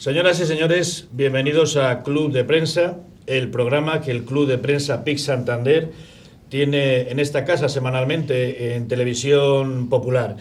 Señoras y señores, bienvenidos a Club de Prensa, el programa que el Club de Prensa PIC Santander tiene en esta casa semanalmente en Televisión Popular.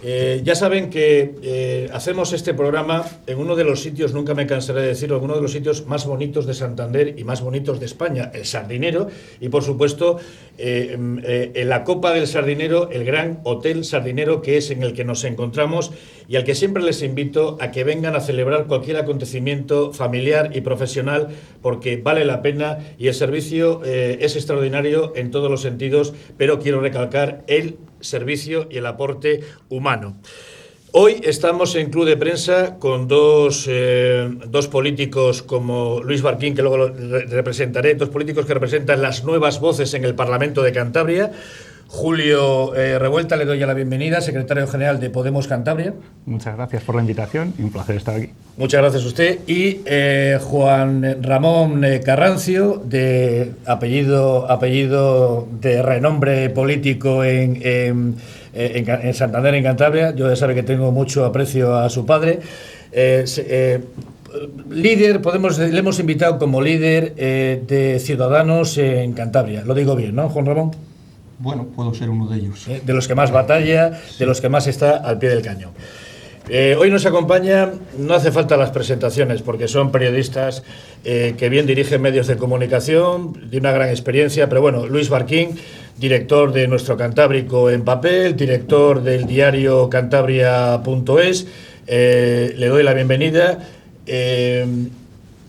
Ya saben que hacemos este programa en uno de los sitios, nunca me cansaré de decirlo, en uno de los sitios más bonitos de Santander y más bonitos de España, el Sardinero, y por supuesto en la Copa del Sardinero, el gran Hotel Sardinero, que es en el que nos encontramos y al que siempre les invito a que vengan a celebrar cualquier acontecimiento familiar y profesional, porque vale la pena y el servicio es extraordinario en todos los sentidos, pero quiero recalcar el servicio y el aporte humano. Hoy estamos en Club de Prensa con dos políticos como Luis Barquín, que luego lo representaré, dos políticos que representan las nuevas voces en el Parlamento de Cantabria. Julio Revuelta, le doy ya la bienvenida, secretario general de Podemos Cantabria. Muchas gracias por la invitación y un placer estar aquí. Muchas gracias a usted. Y Juan Ramón Carrancio, de apellido de renombre político en Santander, en Cantabria. Yo ya sabe que tengo mucho aprecio a su padre. Líder, le hemos invitado como líder de Ciudadanos en Cantabria. Lo digo bien, ¿no, Juan Ramón? Bueno, puedo ser uno de ellos. De los que más batalla, de los que más está al pie del cañón. Hoy nos acompaña, no hace falta las presentaciones, porque son periodistas que bien dirigen medios de comunicación, de una gran experiencia, pero bueno, Luis Barquín, director de Nuestro Cantábrico en papel, director del diario Cantabria.es, le doy la bienvenida.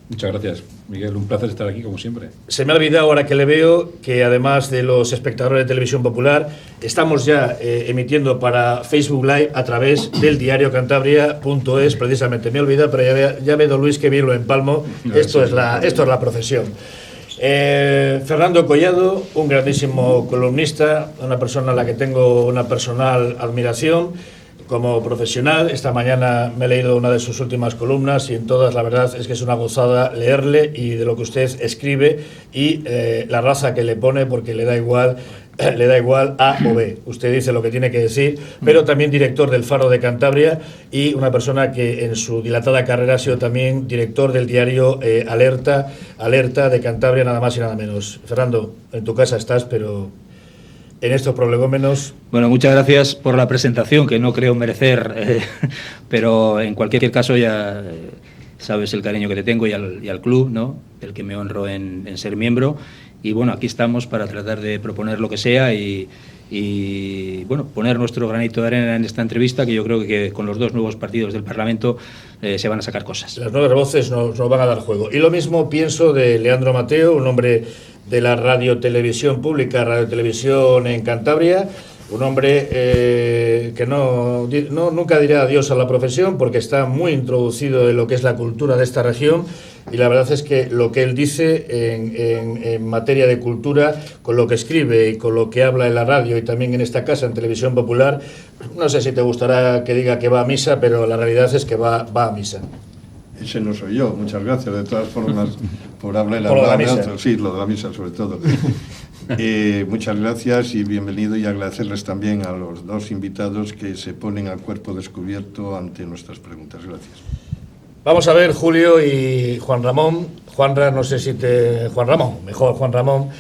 Muchas gracias, Miguel, un placer estar aquí como siempre. Se me ha olvidado ahora que le veo que además de los espectadores de Televisión Popular, estamos ya emitiendo para Facebook Live a través del diario Cantabria.es, precisamente. Me he olvidado, pero ya veo, Luis, que bien lo empalmo. No, esto es la profesión. Fernando Collado, un grandísimo columnista, una persona a la que tengo una personal admiración. Como profesional, esta mañana me he leído una de sus últimas columnas y en todas la verdad es que es una gozada leerle y de lo que usted escribe y la raza que le pone, porque le da igual A o B. Usted dice lo que tiene que decir, pero también director del Faro de Cantabria y una persona que en su dilatada carrera ha sido también director del diario Alerta de Cantabria, nada más y nada menos. Fernando, en tu casa estás, pero en estos prolegómenos. Bueno, muchas gracias por la presentación, que no creo merecer, pero en cualquier caso ya sabes el cariño que te tengo y al club, ¿no? Del que me honro en ser miembro. Y bueno, aquí estamos para tratar de proponer lo que sea y bueno, poner nuestro granito de arena en esta entrevista, que yo creo que con los dos nuevos partidos del Parlamento se van a sacar cosas. Las nuevas voces nos van a dar juego. Y lo mismo pienso de Leandro Mateo, un hombre de la radiotelevisión pública, radiotelevisión en Cantabria, un hombre que nunca dirá adiós a la profesión porque está muy introducido en lo que es la cultura de esta región y la verdad es que lo que él dice en materia de cultura, con lo que escribe y con lo que habla en la radio y también en esta casa, en Televisión Popular, no sé si te gustará que diga que va a misa, pero la realidad es que va a misa. Ese no soy yo, muchas gracias de todas formas por hablar de otro. Sí, lo de la misa sobre todo. Muchas gracias y bienvenido, y agradecerles también a los dos invitados que se ponen a cuerpo descubierto ante nuestras preguntas. Gracias. Vamos a ver, Julio y Juan Ramón. Juan Ramón.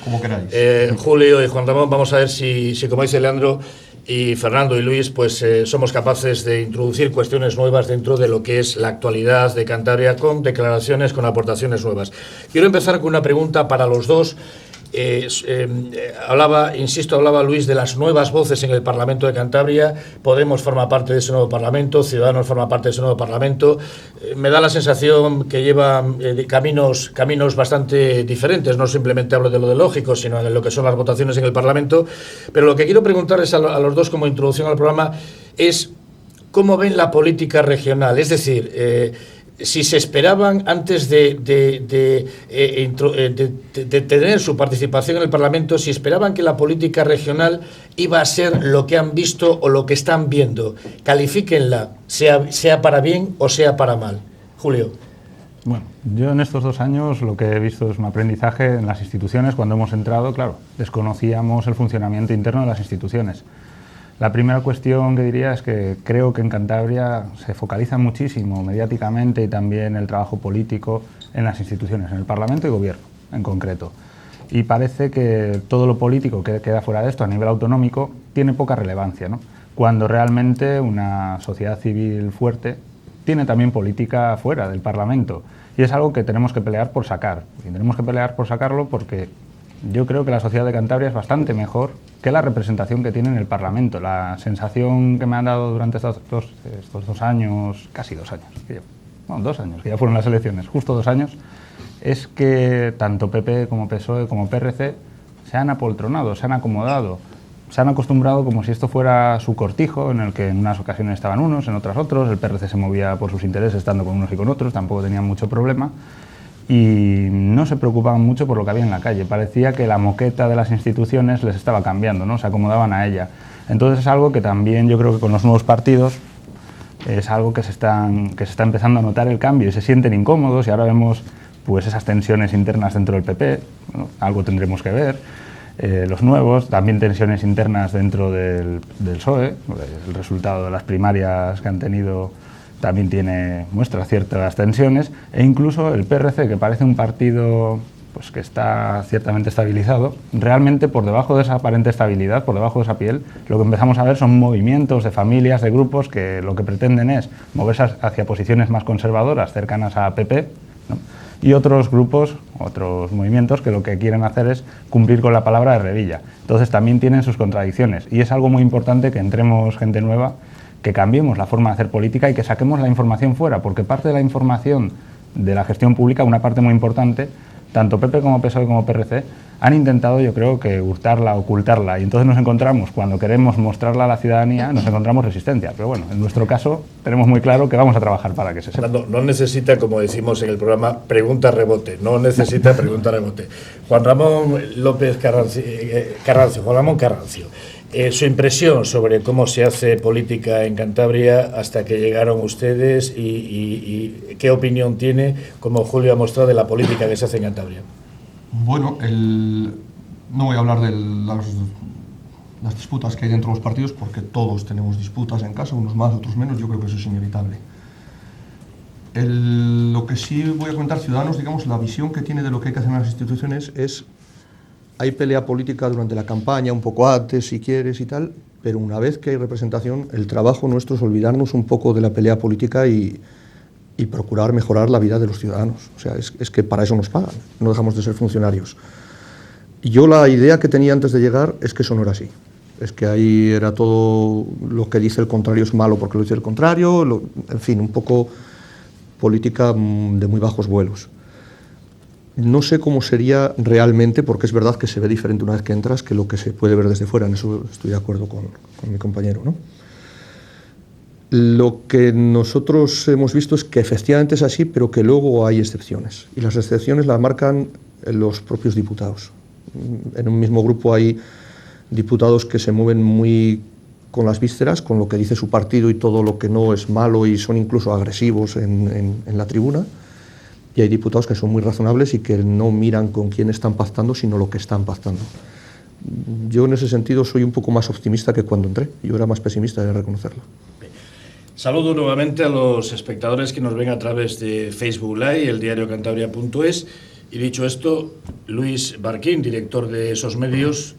Como queráis. Julio y Juan Ramón, vamos a ver si como dice Leandro y Fernando y Luis, pues somos capaces de introducir cuestiones nuevas dentro de lo que es la actualidad de Cantabria, con declaraciones, con aportaciones nuevas. Quiero empezar con una pregunta para los dos. Hablaba Luis de las nuevas voces en el Parlamento de Cantabria. Podemos forma parte de ese nuevo Parlamento, Ciudadanos forma parte de ese nuevo Parlamento. Me da la sensación que llevan caminos bastante diferentes. No simplemente hablo de lo de lógico, sino de lo que son las votaciones en el Parlamento. Pero lo que quiero preguntarles a los dos como introducción al programa es cómo ven la política regional. Es decir, si se esperaban antes de tener su participación en el Parlamento, si esperaban que la política regional iba a ser lo que han visto o lo que están viendo. Califíquenla, sea para bien o sea para mal. Julio. Bueno, yo en estos 2 años lo que he visto es un aprendizaje en las instituciones. Cuando hemos entrado, claro, desconocíamos el funcionamiento interno de las instituciones. La primera cuestión que diría es que creo que en Cantabria se focaliza muchísimo mediáticamente y también el trabajo político en las instituciones, en el Parlamento y Gobierno en concreto. Y parece que todo lo político que queda fuera de esto a nivel autonómico tiene poca relevancia, ¿no? Cuando realmente una sociedad civil fuerte tiene también política fuera del Parlamento. Y es algo que tenemos que pelear por sacar. Y tenemos que pelear por sacarlo porque yo creo que la sociedad de Cantabria es bastante mejor que la representación que tiene en el Parlamento. La sensación que me han dado durante estos 2 años, casi 2 años, 2 años, que ya fueron las elecciones, justo 2 años, es que tanto PP como PSOE como PRC se han apoltronado, se han acomodado, se han acostumbrado como si esto fuera su cortijo, en el que en unas ocasiones estaban unos, en otras otros. El PRC se movía por sus intereses estando con unos y con otros, tampoco tenían mucho problema. Y no se preocupaban mucho por lo que había en la calle. Parecía que la moqueta de las instituciones les estaba cambiando, ¿no? Se acomodaban a ella. Entonces es algo que también yo creo que con los nuevos partidos es algo que se está empezando a notar el cambio y se sienten incómodos, y ahora vemos pues esas tensiones internas dentro del PP, ¿no? Algo tendremos que ver. Los nuevos, también tensiones internas dentro del PSOE, el resultado de las primarias que han tenido también muestra ciertas tensiones, e incluso el PRC, que parece un partido pues, que está ciertamente estabilizado, realmente por debajo de esa aparente estabilidad, por debajo de esa piel, lo que empezamos a ver son movimientos de familias, de grupos que lo que pretenden es moverse hacia posiciones más conservadoras, cercanas a PP, ¿no? Y otros grupos, otros movimientos que lo que quieren hacer es cumplir con la palabra de Revilla. Entonces también tienen sus contradicciones, y es algo muy importante que entremos gente nueva, que cambiemos la forma de hacer política y que saquemos la información fuera, porque parte de la información de la gestión pública, una parte muy importante, tanto PP como PSOE como PRC, han intentado, yo creo, que hurtarla, ocultarla, y entonces nos encontramos, cuando queremos mostrarla a la ciudadanía, nos encontramos resistencia. Pero bueno, en nuestro caso tenemos muy claro que vamos a trabajar para que se sepa. No necesita, como decimos en el programa, pregunta-rebote, no necesita pregunta-rebote. Juan Ramón López Carrancio, Juan Ramón Carrancio, su impresión sobre cómo se hace política en Cantabria hasta que llegaron ustedes y qué opinión tiene, como Julio ha mostrado, de la política que se hace en Cantabria. Bueno, no voy a hablar de las disputas que hay dentro de los partidos, porque todos tenemos disputas en casa, unos más, otros menos. Yo creo que eso es inevitable. Lo que sí voy a comentar, Ciudadanos, digamos, la visión que tiene de lo que hay que hacer en las instituciones es: hay pelea política durante la campaña, un poco antes, si quieres y tal, pero una vez que hay representación, el trabajo nuestro es olvidarnos un poco de la pelea política y procurar mejorar la vida de los ciudadanos. O sea, es que para eso nos pagan, no dejamos de ser funcionarios. Y yo la idea que tenía antes de llegar es que eso no era así. Es que ahí era todo lo que dice el contrario es malo porque lo dice el contrario, en fin, un poco política de muy bajos vuelos. No sé cómo sería realmente, porque es verdad que se ve diferente una vez que entras que lo que se puede ver desde fuera. En eso estoy de acuerdo con mi compañero, ¿no? Lo que nosotros hemos visto es que efectivamente es así, pero que luego hay excepciones. Y las excepciones las marcan los propios diputados. En un mismo grupo hay diputados que se mueven muy con las vísceras, con lo que dice su partido y todo lo que no es malo, y son incluso agresivos en la tribuna. Y hay diputados que son muy razonables y que no miran con quién están pactando, sino lo que están pactando. Yo en ese sentido soy un poco más optimista que cuando entré. Yo era más pesimista, de reconocerlo. Saludo nuevamente a los espectadores que nos ven a través de Facebook Live, el diario Cantabria.es. Y dicho esto, Luis Barquín, director de esos medios,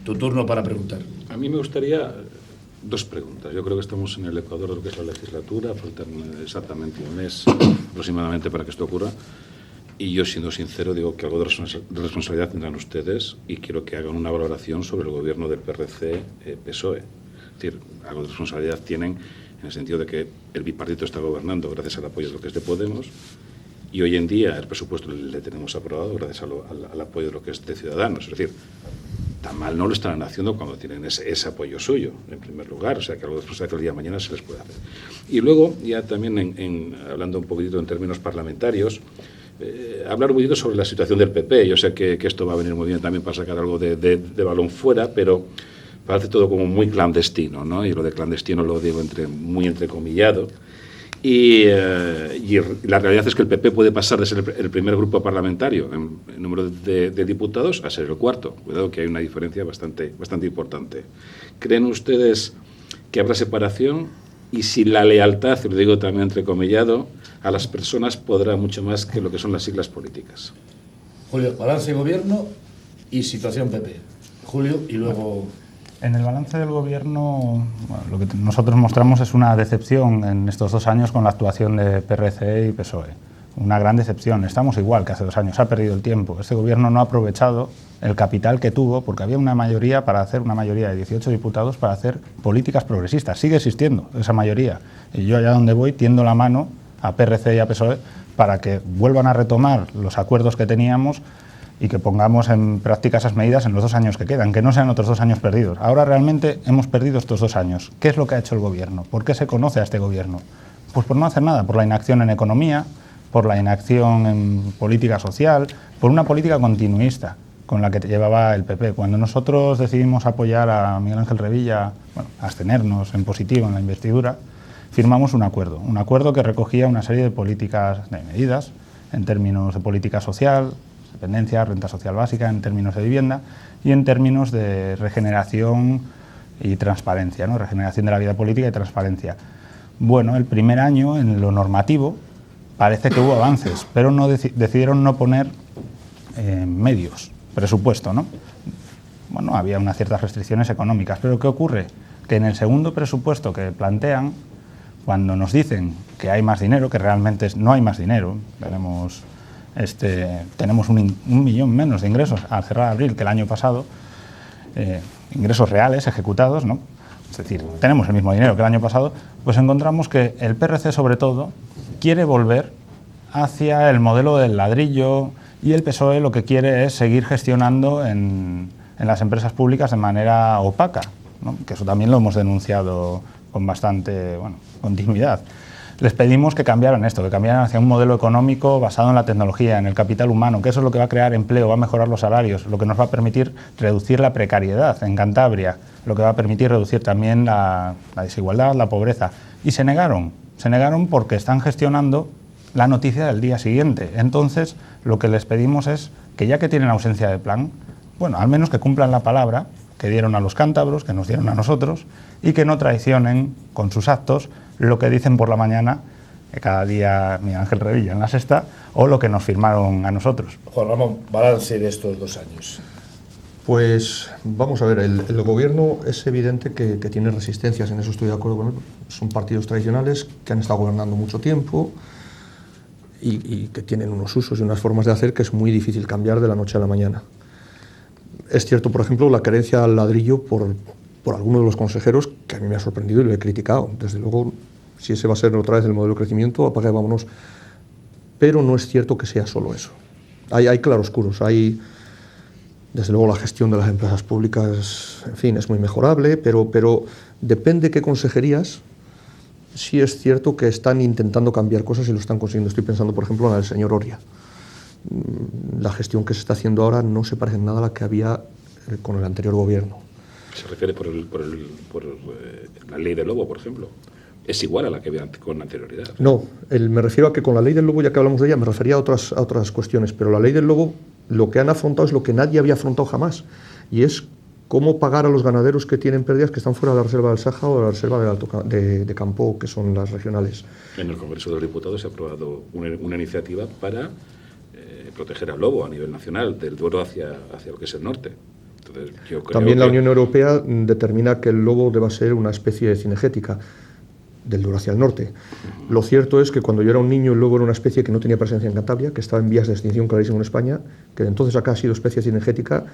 tu turno para preguntar. A mí me gustaría 2 preguntas. Yo creo que estamos en el ecuador de lo que es la legislatura, faltan exactamente un mes aproximadamente para que esto ocurra. Y yo, siendo sincero, digo que algo de responsabilidad tendrán ustedes, y quiero que hagan una valoración sobre el gobierno del PRC-PSOE. Es decir, algo de responsabilidad tienen en el sentido de que el bipartito está gobernando gracias al apoyo de lo que es de Podemos, y hoy en día el presupuesto le tenemos aprobado gracias al apoyo de lo que es de Ciudadanos. Es decir, tan mal no lo estarán haciendo cuando tienen ese apoyo suyo, en primer lugar. O sea, que algo de responsabilidad el día de mañana se les puede hacer. Y luego, ya también hablando un poquitito en términos parlamentarios, hablar un poquito sobre la situación del PP. Yo sé que esto va a venir muy bien también para sacar algo de balón fuera, pero parece todo como muy clandestino, ¿no? Y lo de clandestino lo digo muy entrecomillado. Y la realidad es que el PP puede pasar de ser el primer grupo parlamentario en número de diputados a ser el 4. Cuidado, que hay una diferencia bastante importante. ¿Creen ustedes que habrá separación y si la lealtad, y lo digo también entrecomillado, a las personas podrá mucho más que lo que son las siglas políticas. Julio, balance de gobierno y situación PP. Julio, y luego... En el balance del Gobierno, bueno, lo que nosotros mostramos es una decepción en estos 2 años con la actuación de PRC y PSOE. Una gran decepción. Estamos igual que hace 2 años. Ha perdido el tiempo. Este Gobierno no ha aprovechado el capital que tuvo, porque había una mayoría de 18 diputados para hacer políticas progresistas. Sigue existiendo esa mayoría. Y yo, allá donde voy, tiendo la mano a PRC y a PSOE para que vuelvan a retomar los acuerdos que teníamos y que pongamos en práctica esas medidas en los 2 años que quedan, que no sean otros 2 años perdidos. Ahora realmente hemos perdido estos 2 años. ¿Qué es lo que ha hecho el Gobierno? ¿Por qué se conoce a este Gobierno? Pues por no hacer nada, por la inacción en economía, por la inacción en política social, por una política continuista con la que llevaba el PP. Cuando nosotros decidimos apoyar a Miguel Ángel Revilla, abstenernos en positivo en la investidura, firmamos un acuerdo que recogía una serie de políticas, de medidas, en términos de política social, dependencia, renta social básica, en términos de vivienda y en términos de regeneración y transparencia, ¿no? Regeneración de la vida política y transparencia. Bueno, el primer año en lo normativo parece que hubo avances, pero decidieron no poner medios, presupuesto, ¿no? Bueno, había unas ciertas restricciones económicas, pero ¿qué ocurre? Que en el segundo presupuesto que plantean, cuando nos dicen que hay más dinero, que realmente no hay más dinero, tenemos un millón menos de ingresos al cerrar abril que el año pasado, ingresos reales ejecutados, ¿no? Es decir, tenemos el mismo dinero que el año pasado, pues encontramos que el PRC sobre todo quiere volver hacia el modelo del ladrillo y el PSOE lo que quiere es seguir gestionando en las empresas públicas de manera opaca, ¿no? Que eso también lo hemos denunciado con bastante continuidad. Les pedimos que cambiaran esto, que cambiaran hacia un modelo económico basado en la tecnología, en el capital humano, que eso es lo que va a crear empleo, va a mejorar los salarios, lo que nos va a permitir reducir la precariedad en Cantabria, lo que va a permitir reducir también la desigualdad, la pobreza. Y se negaron porque están gestionando la noticia del día siguiente. Entonces, lo que les pedimos es que ya que tienen ausencia de plan, al menos que cumplan la palabra que dieron a los cántabros, que nos dieron a nosotros, y que no traicionen con sus actos lo que dicen por la mañana, cada día Miguel Ángel Revilla en La Sexta, o lo que nos firmaron a nosotros. Juan Ramón, balance de estos 2 años. Pues vamos a ver, el Gobierno es evidente que tiene resistencias, en eso estoy de acuerdo con él. Son partidos tradicionales que han estado gobernando mucho tiempo y que tienen unos usos y unas formas de hacer que es muy difícil cambiar de la noche a la mañana. Es cierto, por ejemplo, la carencia al ladrillo por algunos de los consejeros, que a mí me ha sorprendido y lo he criticado. Desde luego, si ese va a ser otra vez el modelo de crecimiento, apaga y vámonos. Pero no es cierto que sea solo eso. Hay claroscuros, desde luego la gestión de las empresas públicas, en fin, es muy mejorable, pero depende qué consejerías. Sí es cierto que están intentando cambiar cosas y lo están consiguiendo. Estoy pensando, por ejemplo, en la del señor Oria. La gestión que se está haciendo ahora no se parece en nada a la que había con el anterior gobierno. Se refiere por la ley del lobo, por ejemplo. ¿Es igual a la que había con anterioridad? No, me refiero a que con la ley del lobo, ya que hablamos de ella, me refería a otras cuestiones, pero la ley del lobo lo que han afrontado es lo que nadie había afrontado jamás, y es cómo pagar a los ganaderos que tienen pérdidas que están fuera de la reserva del Saja o de la reserva de Campo, que son las regionales. En el Congreso de los Diputados se ha aprobado una iniciativa para proteger al lobo a nivel nacional, del Duero hacia lo que es el norte. Entonces, yo creo También la Unión Europea determina que el lobo deba ser una especie cinegética del Duero hacia el norte. Lo cierto es que cuando yo era un niño, el lobo era una especie que no tenía presencia en Cantabria, que estaba en vías de extinción clarísimo en España, que de entonces acá ha sido especie cinegética,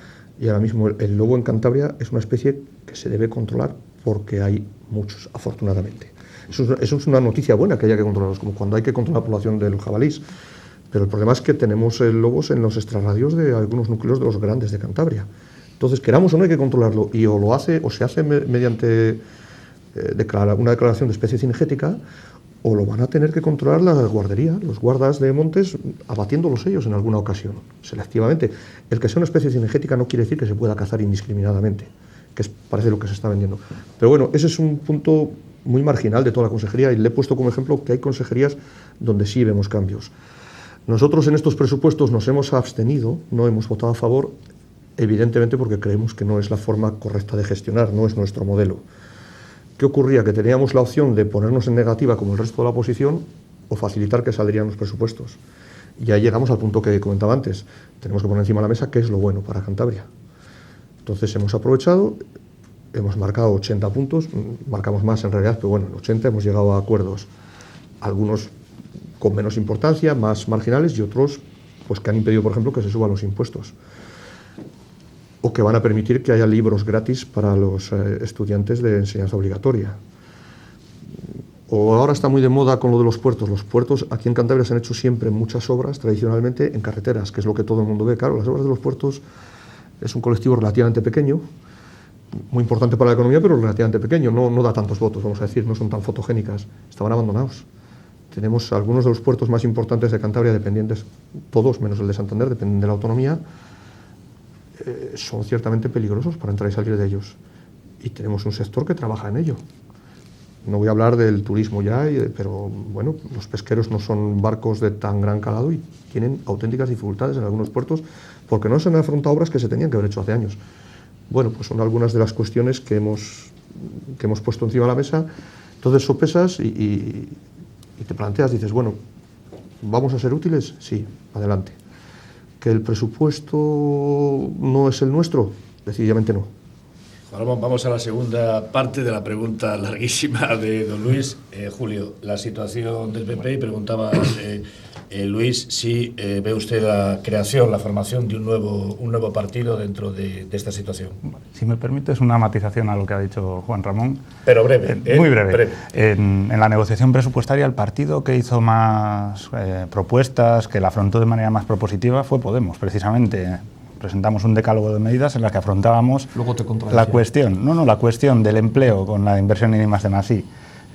y ahora mismo el lobo en Cantabria es una especie que se debe controlar porque hay muchos, afortunadamente. Eso es una noticia buena, que haya que controlarlos, como cuando hay que controlar la población del jabalís. Pero el problema es que tenemos lobos en los extrarradios de algunos núcleos de los grandes de Cantabria. Entonces, queramos o no, hay que controlarlo, y o se hace mediante una declaración de especie cinegética, o lo van a tener que controlar la guardería, los guardas de montes, abatiéndolos ellos en alguna ocasión, selectivamente. El que sea una especie cinegética no quiere decir que se pueda cazar indiscriminadamente, que parece lo que se está vendiendo. Pero bueno, ese es un punto muy marginal de toda la consejería, y le he puesto como ejemplo que hay consejerías donde sí vemos cambios. Nosotros en estos presupuestos nos hemos abstenido, no hemos votado a favor, evidentemente porque creemos que no es la forma correcta de gestionar, no es nuestro modelo. ¿Qué ocurría? Que teníamos la opción de ponernos en negativa como el resto de la oposición o facilitar que saldrían los presupuestos. Y ahí llegamos al punto que comentaba antes. Tenemos que poner encima de la mesa qué es lo bueno para Cantabria. Entonces hemos aprovechado, hemos marcado 80 puntos, marcamos más en realidad, pero bueno, en 80 hemos llegado a acuerdos, algunos con menos importancia, más marginales, y otros pues que han impedido, por ejemplo, que se suban los impuestos. O que van a permitir que haya libros gratis para los estudiantes de enseñanza obligatoria. O ahora está muy de moda con lo de los puertos. Los puertos aquí en Cantabria se han hecho siempre muchas obras, tradicionalmente en carreteras, que es lo que todo el mundo ve. Claro, las obras de los puertos es un colectivo relativamente pequeño, muy importante para la economía, pero relativamente pequeño. No da tantos votos, vamos a decir, no son tan fotogénicas. Estaban abandonados. Tenemos algunos de los puertos más importantes de Cantabria dependientes, todos menos el de Santander, dependen de la autonomía. Son ciertamente peligrosos para entrar y salir de ellos. Y tenemos un sector que trabaja en ello. No voy a hablar del turismo ya, pero bueno, los pesqueros no son barcos de tan gran calado y tienen auténticas dificultades en algunos puertos porque no se han afrontado obras que se tenían que haber hecho hace años. Bueno, pues son algunas de las cuestiones que hemos puesto encima de la mesa. Entonces sopesas y te planteas, dices, bueno, ¿vamos a ser útiles? Sí, adelante. ¿Que el presupuesto no es el nuestro? Decididamente no. Ahora vamos a la segunda parte de la pregunta larguísima de don Luis. Julio, la situación del PP, y preguntaba Luis si ve usted la creación, la formación de un nuevo partido dentro de esta situación. Si me permites una matización a lo que ha dicho Juan Ramón. Pero breve. Muy breve. En la negociación presupuestaria, el partido que hizo más propuestas, que la afrontó de manera más propositiva, fue Podemos, precisamente. Presentamos un decálogo de medidas en las que afrontábamos la cuestión del empleo con la inversión en I+D+I,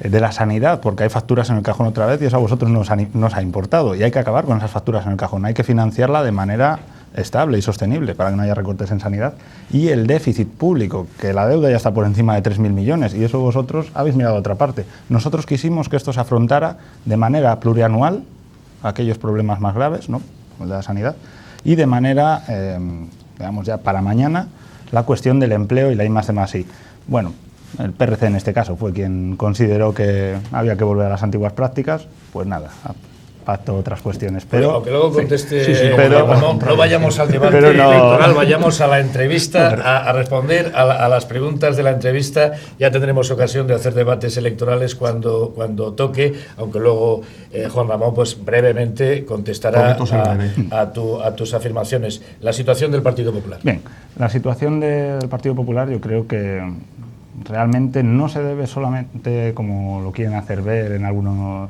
de la sanidad, porque hay facturas en el cajón otra vez y eso a vosotros nos ha importado y hay que acabar con esas facturas en el cajón, hay que financiarla de manera estable y sostenible para que no haya recortes en sanidad, y el déficit público, que la deuda ya está por encima de 3.000 millones y eso vosotros habéis mirado a otra parte. Nosotros quisimos que esto se afrontara de manera plurianual, aquellos problemas más graves, ¿no?, el de la sanidad, y de manera, digamos ya para mañana, la cuestión del empleo y la I+D+I. Bueno, el PRC en este caso fue quien consideró que había que volver a las antiguas prácticas, pues nada, pacto otras cuestiones. Pero aunque luego conteste, pero no vayamos al debate electoral, vayamos a la entrevista, a responder a las preguntas de la entrevista. Ya tendremos ocasión de hacer debates electorales cuando toque, aunque luego Juan Ramón pues brevemente contestará a tus afirmaciones. La situación del Partido Popular. Bien, la situación del Partido Popular yo creo que realmente no se debe solamente, como lo quieren hacer ver en algunas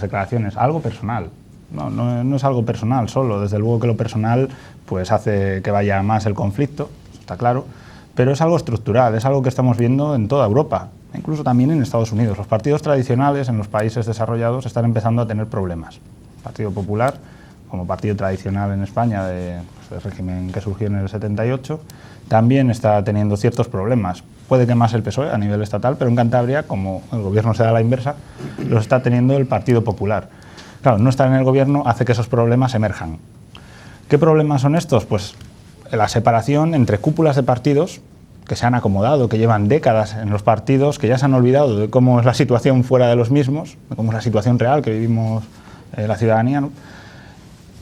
declaraciones, algo personal. No es algo personal solo, desde luego que lo personal pues hace que vaya más el conflicto, está claro, pero es algo estructural, es algo que estamos viendo en toda Europa, incluso también en Estados Unidos. Los partidos tradicionales en los países desarrollados están empezando a tener problemas. El Partido Popular, como partido tradicional en España del régimen que surgió en el 78, también está teniendo ciertos problemas. Puede que más el PSOE a nivel estatal, pero en Cantabria, como el gobierno se da a la inversa, los está teniendo el Partido Popular. Claro, no estar en el gobierno hace que esos problemas emerjan. ¿Qué problemas son estos? Pues la separación entre cúpulas de partidos que se han acomodado, que llevan décadas en los partidos, que ya se han olvidado de cómo es la situación fuera de los mismos, de cómo es la situación real que vivimos la ciudadanía, ¿no?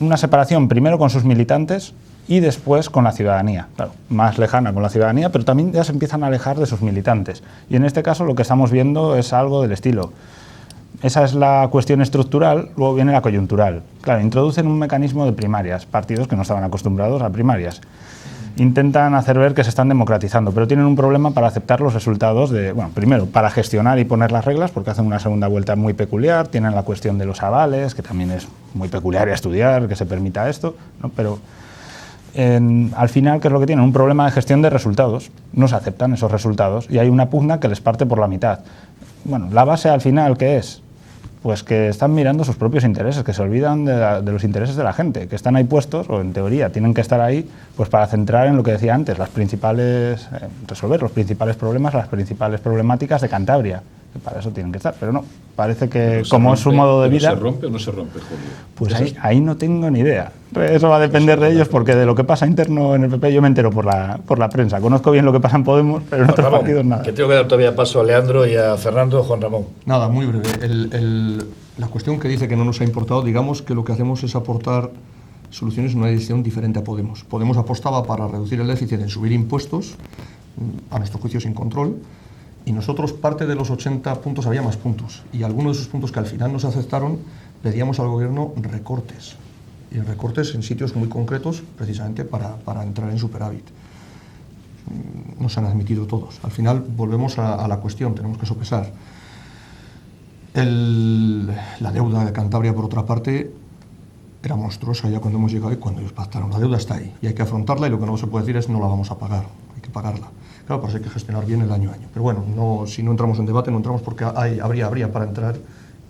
Una separación primero con sus militantes y después con la ciudadanía, claro, más lejana con la ciudadanía, pero también ya se empiezan a alejar de sus militantes. Y en este caso lo que estamos viendo es algo del estilo. Esa es la cuestión estructural, luego viene la coyuntural. Claro, introducen un mecanismo de primarias, partidos que no estaban acostumbrados a primarias. Intentan hacer ver que se están democratizando, pero tienen un problema para aceptar los resultados primero, para gestionar y poner las reglas, porque hacen una segunda vuelta muy peculiar, tienen la cuestión de los avales, que también es muy peculiar a estudiar, que se permita esto, ¿no? Pero al final, ¿qué es lo que tienen? Un problema de gestión de resultados. No se aceptan esos resultados y hay una pugna que les parte por la mitad. Bueno, la base al final, ¿qué es? Pues que están mirando sus propios intereses, que se olvidan de los intereses de la gente, que están ahí puestos, o en teoría tienen que estar ahí, pues para centrar en lo que decía antes, resolver los principales problemas, las principales problemáticas de Cantabria, que para eso tienen que estar, pero no, parece que Pero como es su modo de vida... ¿Se rompe o no se rompe, Julio? Pues ahí no tengo ni idea. Eso va a depender de ellos, porque de lo que pasa interno en el PP yo me entero por la prensa. Conozco bien lo que pasa en Podemos, pero en otros Ramón, partidos nada. que tengo que dar todavía paso a Leandro y a Fernando. Juan Ramón. Nada, muy breve. La cuestión que dice que no nos ha importado, digamos que lo que hacemos es aportar soluciones en una dirección diferente a Podemos. Podemos apostaba para reducir el déficit en subir impuestos, a nuestro juicio sin control, y nosotros parte de los 80 puntos había más puntos, y algunos de esos puntos que al final nos aceptaron pedíamos al gobierno recortes, y recortes en sitios muy concretos precisamente para entrar en superávit. Nos han admitido todos. Al final volvemos a la cuestión, tenemos que sopesar. La deuda de Cantabria, por otra parte, era monstruosa ya cuando hemos llegado y cuando ellos pactaron. La deuda está ahí y hay que afrontarla, y lo que no se puede decir es no la vamos a pagar, hay que pagarla. Claro, pues hay que gestionar bien el año a año. Pero bueno, si no entramos en debate, no entramos porque habría para entrar,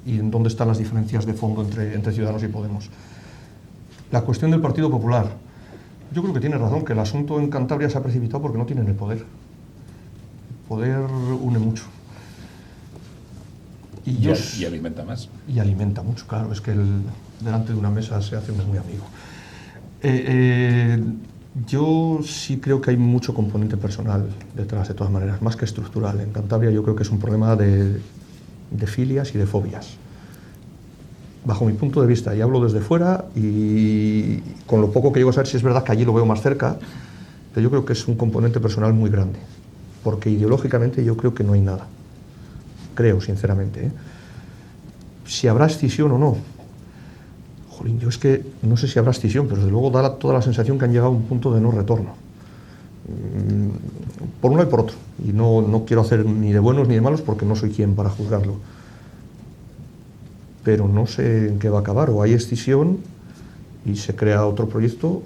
y en dónde están las diferencias de fondo entre Ciudadanos y Podemos. La cuestión del Partido Popular. Yo creo que tiene razón, que el asunto en Cantabria se ha precipitado porque no tienen el poder. El poder une mucho. Y alimenta más. Y alimenta mucho, claro. Es que delante de una mesa se hace uno muy amigo. Yo sí creo que hay mucho componente personal detrás, de todas maneras, más que estructural. En Cantabria yo creo que es un problema de filias y de fobias. Bajo mi punto de vista, y hablo desde fuera, y con lo poco que llego a saber, si es verdad que allí lo veo más cerca, pero yo creo que es un componente personal muy grande, porque ideológicamente yo creo que no hay nada. Creo, sinceramente. Si habrá escisión o no. Jolín, yo es que no sé si habrá escisión, pero desde luego da toda la sensación que han llegado a un punto de no retorno. Por uno y por otro. Y no quiero hacer ni de buenos ni de malos porque no soy quien para juzgarlo. Pero no sé en qué va a acabar. O hay escisión y se crea otro proyecto,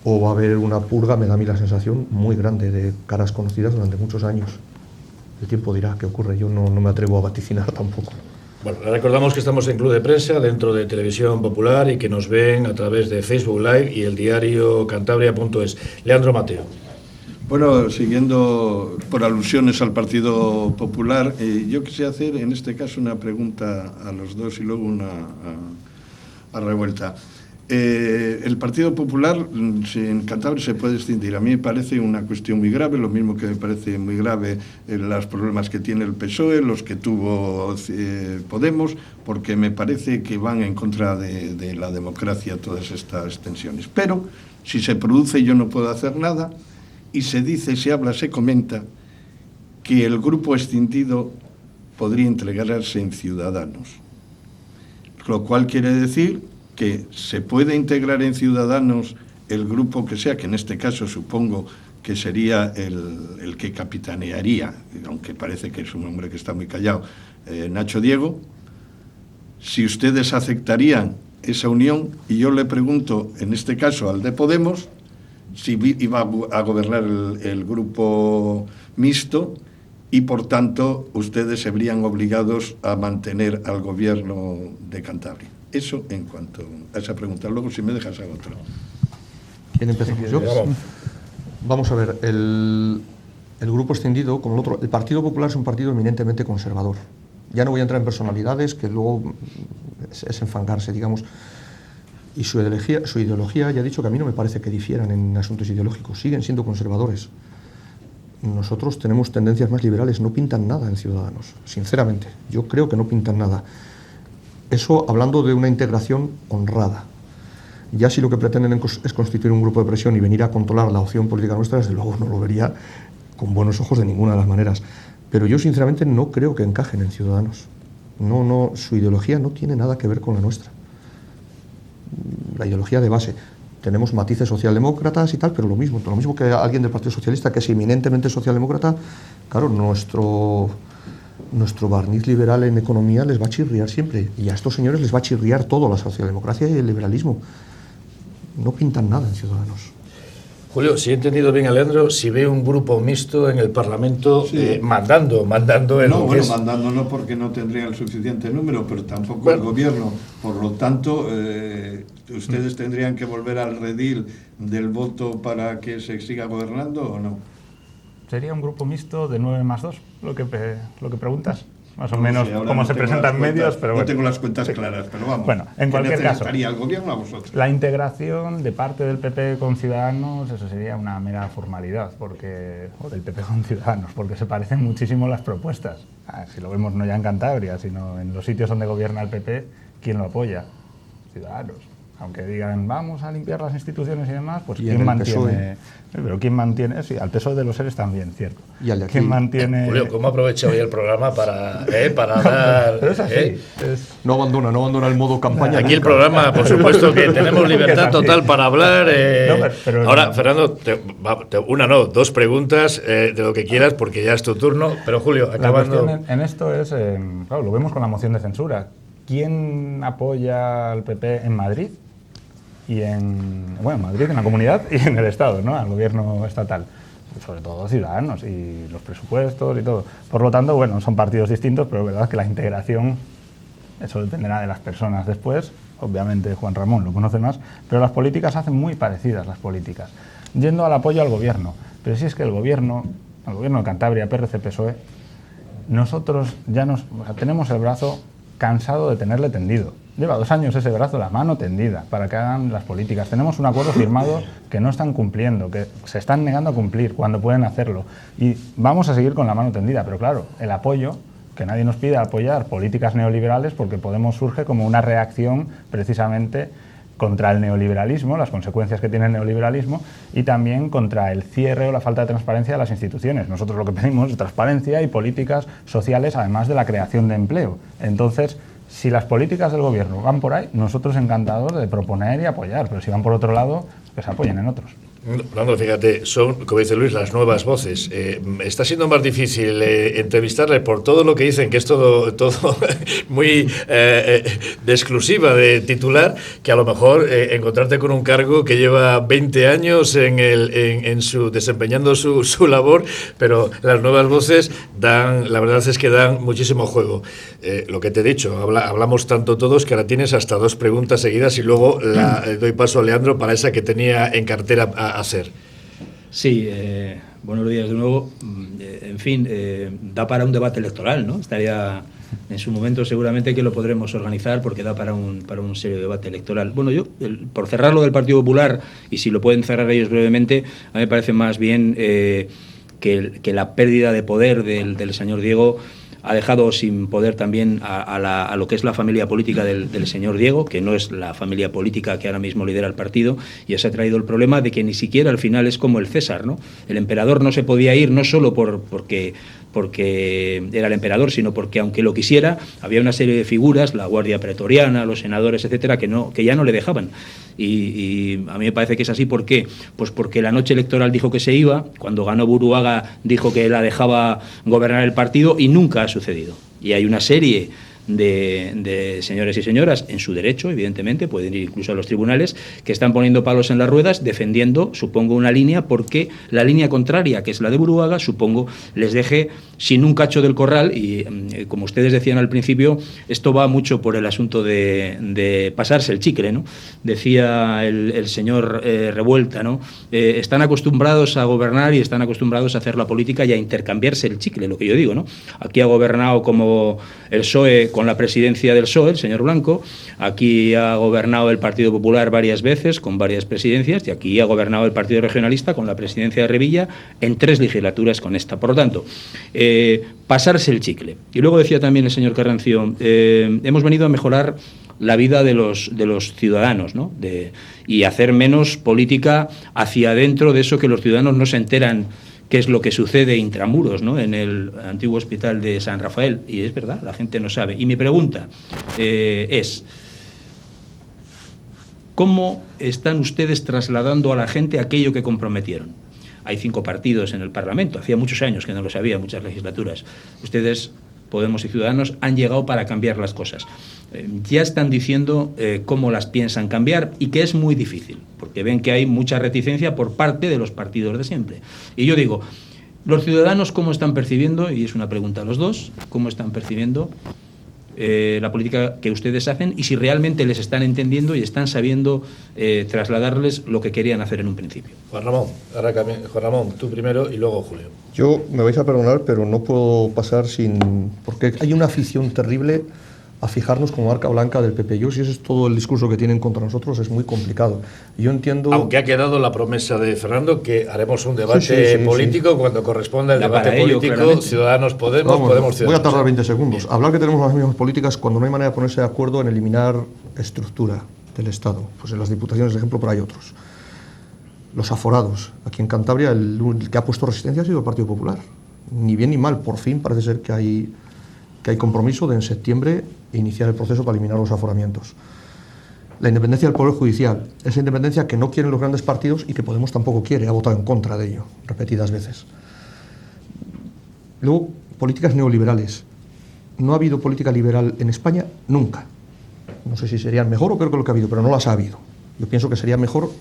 o va a haber una purga, me da a mí la sensación, muy grande de caras conocidas durante muchos años. El tiempo dirá qué ocurre, yo no me atrevo a vaticinar tampoco. Bueno, recordamos que estamos en Club de Prensa, dentro de Televisión Popular, y que nos ven a través de Facebook Live y el diario cantabria.es. Leandro Mateo. Bueno, siguiendo por alusiones al Partido Popular, yo quisiera hacer en este caso una pregunta a los dos y luego una a revuelta. El Partido Popular en Cantabria se puede extinguir. A mí me parece una cuestión muy grave, lo mismo que me parece muy grave los problemas que tiene el PSOE, los que tuvo Podemos, porque me parece que van en contra de la democracia todas estas tensiones. Pero si se produce, yo no puedo hacer nada, y se dice, se habla, se comenta que el grupo extinguido podría integrarse en Ciudadanos, lo cual quiere decir que se puede integrar en Ciudadanos el grupo que sea, que en este caso supongo que sería el que capitanearía, aunque parece que es un hombre que está muy callado, Nacho Diego. Si ustedes aceptarían esa unión, y yo le pregunto, en este caso al de Podemos, si iba a gobernar el grupo mixto, y por tanto ustedes se verían obligados a mantener al gobierno de Cantabria. Eso en cuanto a esa pregunta. Luego, si me dejas, hago otra. ¿Quién empezamos? ¿Yo? Vamos a ver, el grupo extendido, como el otro, el Partido Popular es un partido eminentemente conservador. Ya no voy a entrar en personalidades, que luego es enfangarse, digamos. Y su ideología, ya he dicho que a mí no me parece que difieran en asuntos ideológicos, siguen siendo conservadores. Nosotros tenemos tendencias más liberales, no pintan nada en Ciudadanos, sinceramente. Yo creo que no pintan nada. Eso hablando de una integración honrada. Ya si lo que pretenden es constituir un grupo de presión y venir a controlar la opción política nuestra, desde luego no lo vería con buenos ojos de ninguna de las maneras. Pero yo sinceramente no creo que encajen en Ciudadanos. No, su ideología no tiene nada que ver con la nuestra. La ideología de base. Tenemos matices socialdemócratas y tal, pero lo mismo que alguien del Partido Socialista que es eminentemente socialdemócrata, claro, nuestro barniz liberal en economía les va a chirriar siempre, y a estos señores les va a chirriar todo, la socialdemocracia y el liberalismo. No pintan nada en Ciudadanos. Julio, si he entendido bien a Leandro, si ve un grupo mixto en el Parlamento, sí, mandando el... No, bueno, mandando no, porque no tendría el suficiente número, pero tampoco el gobierno. Por lo tanto, ¿ustedes tendrían que volver al redil del voto para que se siga gobernando o no? sería un grupo mixto de 9 más 2, lo que preguntas. Más o No menos sé, ahora cómo no se tengo presenta las en medios, cuentas, pero no bueno. tengo las cuentas Sí. claras, pero vamos. Bueno, en cualquier caso, ¿necesitaría el gobierno a vosotros? la integración de parte del PP con Ciudadanos, eso sería una mera formalidad, o del PP con Ciudadanos, porque se parecen muchísimo las propuestas. Si lo vemos no ya en Cantabria, sino en los sitios donde gobierna el PP, ¿quién lo apoya? Ciudadanos. Aunque digan, vamos a limpiar las instituciones y demás, pues Y ¿quién en el mantiene? PSOE. Pero ¿quién mantiene? Sí, al PSOE de los seres también, cierto. Y al de aquí. ¿Quién mantiene? Julio, ¿cómo aprovecha hoy el programa para dar... Pero es así. No abandona el modo campaña. Aquí el nunca. programa, por supuesto que tenemos libertad total para hablar. No, pero ahora, no. Fernando, dos preguntas de lo que quieras, porque ya es tu turno. Pero Julio, La acabando... cuestión en esto es, claro, lo vemos con la moción de censura. ¿Quién apoya al PP en Madrid? Y en Madrid, en la comunidad y en el Estado, ¿no? Al gobierno estatal. Sobre todo Ciudadanos y los presupuestos y todo. Por lo tanto, son partidos distintos, pero es verdad que la integración, eso dependerá de las personas después. Obviamente Juan Ramón lo conoce más, pero las políticas hacen muy parecidas las políticas. Yendo al apoyo al gobierno. Pero si es que el gobierno de Cantabria, PRC, PSOE, nosotros ya tenemos el brazo cansado de tenerle tendido. Lleva 2 años ese brazo, la mano tendida, para que hagan las políticas. Tenemos un acuerdo firmado que no están cumpliendo, que se están negando a cumplir cuando pueden hacerlo. Y vamos a seguir con la mano tendida, pero claro, el apoyo, que nadie nos pide apoyar políticas neoliberales, porque Podemos surge como una reacción precisamente contra el neoliberalismo, las consecuencias que tiene el neoliberalismo, y también contra el cierre o la falta de transparencia de las instituciones. Nosotros lo que pedimos es transparencia y políticas sociales, además de la creación de empleo. Entonces, si las políticas del gobierno van por ahí, nosotros encantados de proponer y apoyar, pero si van por otro lado, que se apoyen en otros. Fernando, fíjate, son, como dice Luis, las nuevas voces. Está siendo más difícil entrevistarle por todo lo que dicen, que es todo muy de exclusiva, de titular, que a lo mejor encontrarte con un cargo que lleva 20 años desempeñando su labor, pero las nuevas voces la verdad es que dan muchísimo juego. Lo que te he dicho, hablamos tanto todos que ahora tienes hasta 2 preguntas seguidas y luego doy paso a Leandro para esa que tenía en cartera a hacer. Sí, buenos días de nuevo. En fin, da para un debate electoral, ¿no? Estaría en su momento seguramente que lo podremos organizar porque da para un serio debate electoral. Bueno, yo, por cerrar lo del Partido Popular, y si lo pueden cerrar ellos brevemente, a mí me parece más bien que la pérdida de poder del señor Diego ha dejado sin poder también a lo que es la familia política del señor Diego, que no es la familia política que ahora mismo lidera el partido, y eso ha traído el problema de que ni siquiera al final es como el César, ¿no? El emperador no se podía ir, no solo porque era el emperador, sino porque aunque lo quisiera, había una serie de figuras, la Guardia Pretoriana, los senadores, etcétera, que ya no le dejaban. Y a mí me parece que es así. ¿Por qué? Pues porque la noche electoral dijo que se iba, cuando ganó Buruaga dijo que la dejaba gobernar el partido y nunca ha sucedido. Y hay una serie de señores y señoras, en su derecho, evidentemente, pueden ir incluso a los tribunales, que están poniendo palos en las ruedas, defendiendo, supongo, una línea, porque la línea contraria, que es la de Buruaga, supongo, les deje sin un cacho del corral. Y como ustedes decían al principio, esto va mucho por el asunto de pasarse el chicle, ¿no? Decía el señor Revuelta, ¿no? Están acostumbrados a gobernar y están acostumbrados a hacer la política y a intercambiarse el chicle, lo que yo digo, ¿no? Aquí ha gobernado como el PSOE con la presidencia del PSOE, el señor Blanco. Aquí ha gobernado el Partido Popular varias veces, con varias presidencias, y aquí ha gobernado el Partido Regionalista con la presidencia de Revilla en 3 legislaturas con esta. Por lo tanto, pasarse el chicle. Y luego decía también el señor Carrancio, hemos venido a mejorar la vida de los ciudadanos, ¿no? Y hacer menos política hacia adentro de eso que los ciudadanos no se enteran qué es lo que sucede intramuros, ¿no? En el antiguo hospital de San Rafael. Y es verdad, la gente no sabe. Y mi pregunta es, ¿cómo están ustedes trasladando a la gente aquello que comprometieron? Hay 5 partidos en el Parlamento, hacía muchos años que no lo sabía, muchas legislaturas. Ustedes, Podemos y Ciudadanos, han llegado para cambiar las cosas. Ya están diciendo cómo las piensan cambiar y que es muy difícil, porque ven que hay mucha reticencia por parte de los partidos de siempre. Y yo digo, ¿los ciudadanos cómo están percibiendo? Y es una pregunta a los dos, ¿cómo están percibiendo la política que ustedes hacen y si realmente les están entendiendo y están sabiendo trasladarles lo que querían hacer en un principio. Juan Ramón, tú primero y luego Julio. Yo, me vais a perdonar, pero no puedo pasar sin... Porque hay una afición terrible a fijarnos como marca blanca del PP. Yo, si ese es todo el discurso que tienen contra nosotros, es muy complicado. Yo entiendo... Aunque ha quedado la promesa de Fernando que haremos un debate político cuando corresponda el debate político, claramente. Ciudadanos Podemos, Vamos, Podemos Ciudadanos. Voy a tardar 20 segundos. Hablar que tenemos las mismas políticas cuando no hay manera de ponerse de acuerdo en eliminar estructura del Estado. Pues en las diputaciones, de ejemplo, pero hay otros. Los aforados. Aquí en Cantabria el que ha puesto resistencia ha sido el Partido Popular. Ni bien ni mal, por fin parece ser que hay compromiso de en septiembre iniciar el proceso para eliminar los aforamientos. La independencia del Poder Judicial, esa independencia que no quieren los grandes partidos y que Podemos tampoco quiere, ha votado en contra de ello, repetidas veces. Luego, políticas neoliberales. No ha habido política liberal en España nunca. No sé si serían mejor o peor que lo que ha habido, pero no las ha habido. Yo pienso que sería mejor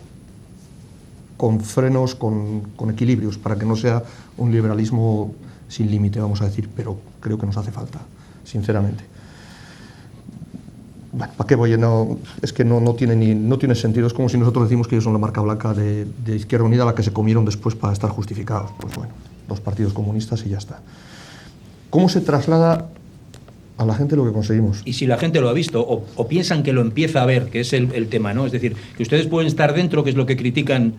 con frenos, con equilibrios, para que no sea un liberalismo sin límite, vamos a decir, pero creo que nos hace falta, sinceramente. Bueno, ¿para qué voy? No, es que no tiene sentido. Es como si nosotros decimos que ellos son la marca blanca de Izquierda Unida, la que se comieron después para estar justificados. Pues bueno, 2 partidos comunistas y ya está. ¿Cómo se traslada a la gente lo que conseguimos? Y si la gente lo ha visto o piensan que lo empieza a ver, que es el tema, ¿no? Es decir, que ustedes pueden estar dentro, que es lo que critican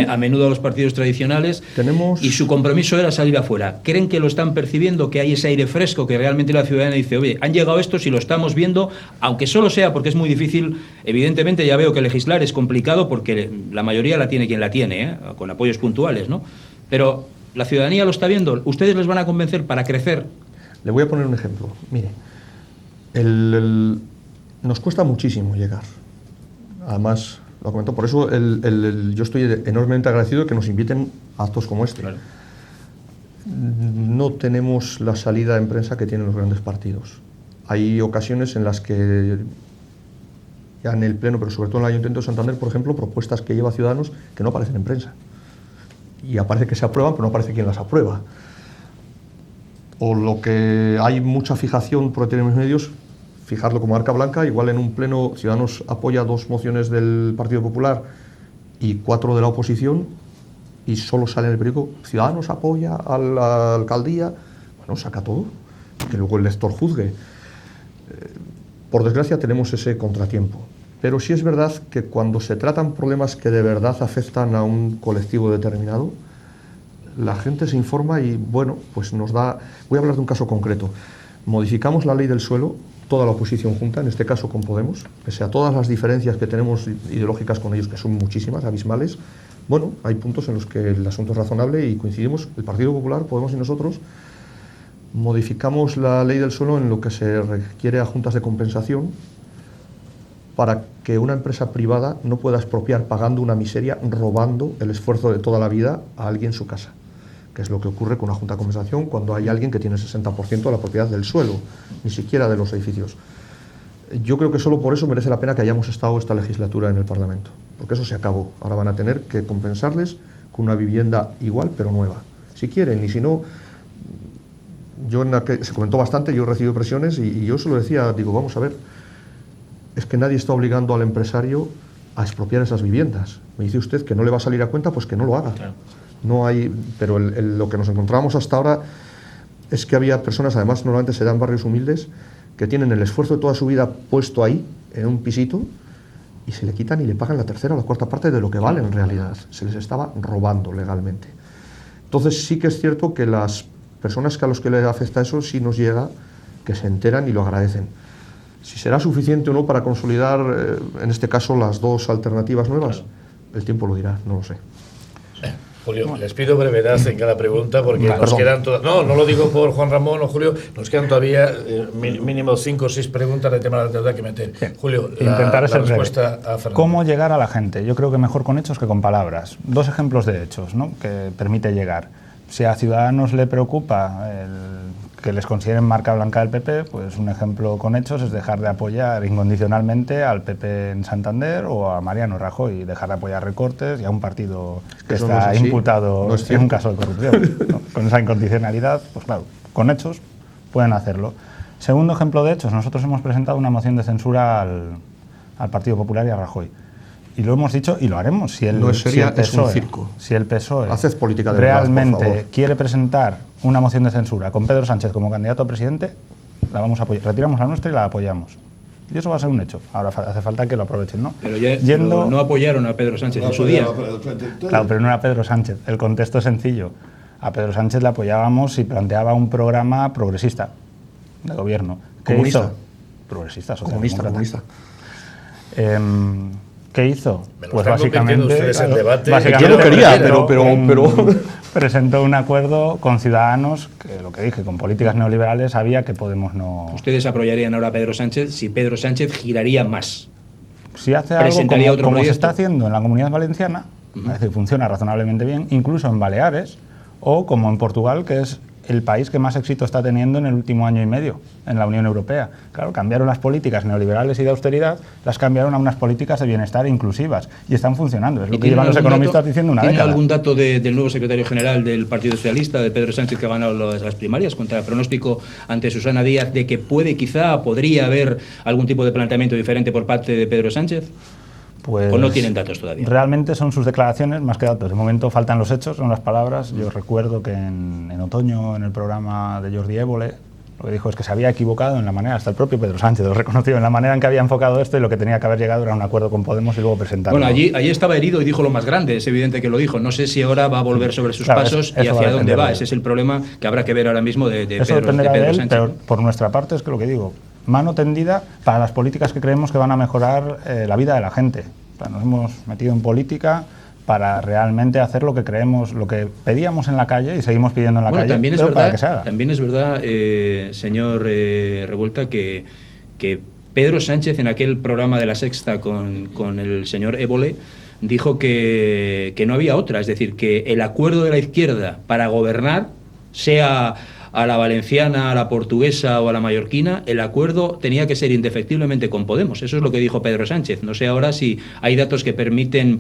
a menudo a los partidos tradicionales, y su compromiso era salir afuera. ¿Creen que lo están percibiendo, que hay ese aire fresco, que realmente la ciudadanía dice, oye, han llegado estos y lo estamos viendo, aunque solo sea porque es muy difícil? Evidentemente ya veo que legislar es complicado porque la mayoría la tiene quien la tiene, con apoyos puntuales, ¿no? Pero la ciudadanía lo está viendo. ¿Ustedes les van a convencer para crecer? Le voy a poner un ejemplo. Mire, nos cuesta muchísimo llegar. Además, lo comento, por eso yo estoy enormemente agradecido de que nos inviten a actos como este. Claro. No tenemos la salida en prensa que tienen los grandes partidos. Hay ocasiones en las que, ya en el Pleno, pero sobre todo en el Ayuntamiento de Santander, por ejemplo, propuestas que lleva Ciudadanos que no aparecen en prensa. Y aparece que se aprueban, pero no aparece quién las aprueba. O lo que hay mucha fijación por determinados medios, fijarlo como marca blanca, igual en un pleno Ciudadanos apoya 2 mociones del Partido Popular y 4 de la oposición y solo sale en el periódico Ciudadanos apoya a la alcaldía. Bueno, saca todo, que luego el lector juzgue. Por desgracia tenemos ese contratiempo, pero sí es verdad que cuando se tratan problemas que de verdad afectan a un colectivo determinado, la gente se informa y, bueno, pues nos da... Voy a hablar de un caso concreto. Modificamos la ley del suelo, toda la oposición junta, en este caso con Podemos, pese a todas las diferencias que tenemos ideológicas con ellos, que son muchísimas, abismales. Bueno, hay puntos en los que el asunto es razonable y coincidimos, el Partido Popular, Podemos y nosotros, modificamos la ley del suelo en lo que se requiere a juntas de compensación para que una empresa privada no pueda expropiar pagando una miseria, robando el esfuerzo de toda la vida a alguien en su casa, que es lo que ocurre con una junta de compensación cuando hay alguien que tiene el 60% de la propiedad del suelo, ni siquiera de los edificios. Yo creo que solo por eso merece la pena que hayamos estado esta legislatura en el Parlamento, porque eso se acabó. Ahora van a tener que compensarles con una vivienda igual, pero nueva, si quieren, y si no... se comentó bastante, yo he recibido presiones y yo se lo decía, digo, vamos a ver, es que nadie está obligando al empresario a expropiar esas viviendas. Me dice usted que no le va a salir a cuenta, pues que no lo haga. Claro. No hay, pero lo que nos encontrábamos hasta ahora es que había personas, además normalmente se dan barrios humildes, que tienen el esfuerzo de toda su vida puesto ahí, en un pisito, y se le quitan y le pagan la tercera o la cuarta parte de lo que vale en realidad. Se les estaba robando legalmente. Entonces sí que es cierto que las personas a los que les afecta eso sí nos llega, que se enteran y lo agradecen. Si será suficiente o no para consolidar, en este caso, las 2 alternativas nuevas, el tiempo lo dirá, no lo sé. Julio, les pido brevedad en cada pregunta porque nos quedan todas... No lo digo por Juan Ramón o Julio, nos quedan todavía mínimo 5 o 6 preguntas de tema de la deuda que meter. Bien. Julio, intentaré ser respuesta a Fernando. ¿Cómo llegar a la gente? Yo creo que mejor con hechos que con palabras. 2 ejemplos de hechos, ¿no?, que permite llegar. Si a Ciudadanos le preocupa que les consideren marca blanca del PP, pues un ejemplo con hechos es dejar de apoyar incondicionalmente al PP en Santander o a Mariano Rajoy, dejar de apoyar recortes y a un partido que está no imputado en un caso de corrupción. ¿No? Con esa incondicionalidad, pues claro, con hechos pueden hacerlo. Segundo ejemplo de hechos, nosotros hemos presentado una moción de censura al Partido Popular y a Rajoy. Y lo hemos dicho y lo haremos. Si el, no es seria, si el PSOE, es un circo. Si el PSOE Haced política de verdad, realmente por favor. quiere presentar una moción de censura con Pedro Sánchez como candidato a presidente, la vamos a apoyar. Retiramos la nuestra y la apoyamos. Y eso va a ser un hecho. Ahora hace falta que lo aprovechen, ¿no? Pero ya no apoyaron a Pedro Sánchez en su día. Claro, pero no era Pedro Sánchez. El contexto es sencillo. A Pedro Sánchez le apoyábamos si planteaba un programa progresista de gobierno. ¿Qué Comunista. hizo? Progresista, Comunista. ¿Qué hizo? Me lo Pues están convirtiendo básicamente, ustedes en debate. Yo no quería, pero presentó un acuerdo con Ciudadanos, que lo que dije, con políticas neoliberales había que Podemos no... Ustedes apoyarían ahora a Pedro Sánchez si Pedro Sánchez giraría más. Si hace algo Presentaría otro como se proyecto. está haciendo en la Comunidad Valenciana, es decir, funciona razonablemente bien, incluso en Baleares, o como en Portugal, que es el país que más éxito está teniendo en el último año y medio en la Unión Europea. Claro, cambiaron las políticas neoliberales y de austeridad, las cambiaron a unas políticas de bienestar inclusivas y están funcionando. Es lo que llevan los economistas diciendo una década. ¿Tiene algún dato del nuevo secretario general del Partido Socialista, de Pedro Sánchez, que ha ganado las primarias, contra el pronóstico ante Susana Díaz de que podría haber algún tipo de planteamiento diferente por parte de Pedro Sánchez? Pues ¿O no tienen datos todavía? Realmente son sus declaraciones más que datos. De momento faltan los hechos, son las palabras. Yo recuerdo que en otoño, en el programa de Jordi Évole, lo que dijo es que se había equivocado en la manera, hasta el propio Pedro Sánchez lo reconoció, en la manera en que había enfocado esto, y lo que tenía que haber llegado era un acuerdo con Podemos y luego presentarlo. Bueno, allí estaba herido y dijo lo más grande, es evidente que lo dijo. No sé si ahora va a volver sobre sus Claro, pasos eso y hacia dónde depender va. de él. Ese es el problema que habrá que ver ahora mismo de Eso Pedro dependerá de él, Sánchez. pero por nuestra parte es que lo que digo, mano tendida para las políticas que creemos que van a mejorar la vida de la gente. O sea, nos hemos metido en política para realmente hacer lo que creemos, lo que pedíamos en la calle y seguimos pidiendo en la calle, también es pero para verdad, que se haga. también es verdad, señor Revuelta, que Pedro Sánchez en aquel programa de La Sexta con el señor Évole dijo que no había otra, es decir, que el acuerdo de la izquierda para gobernar, sea a la valenciana, a la portuguesa o a la mallorquina, el acuerdo tenía que ser indefectiblemente con Podemos. Eso es lo que dijo Pedro Sánchez. No sé ahora si hay datos que permiten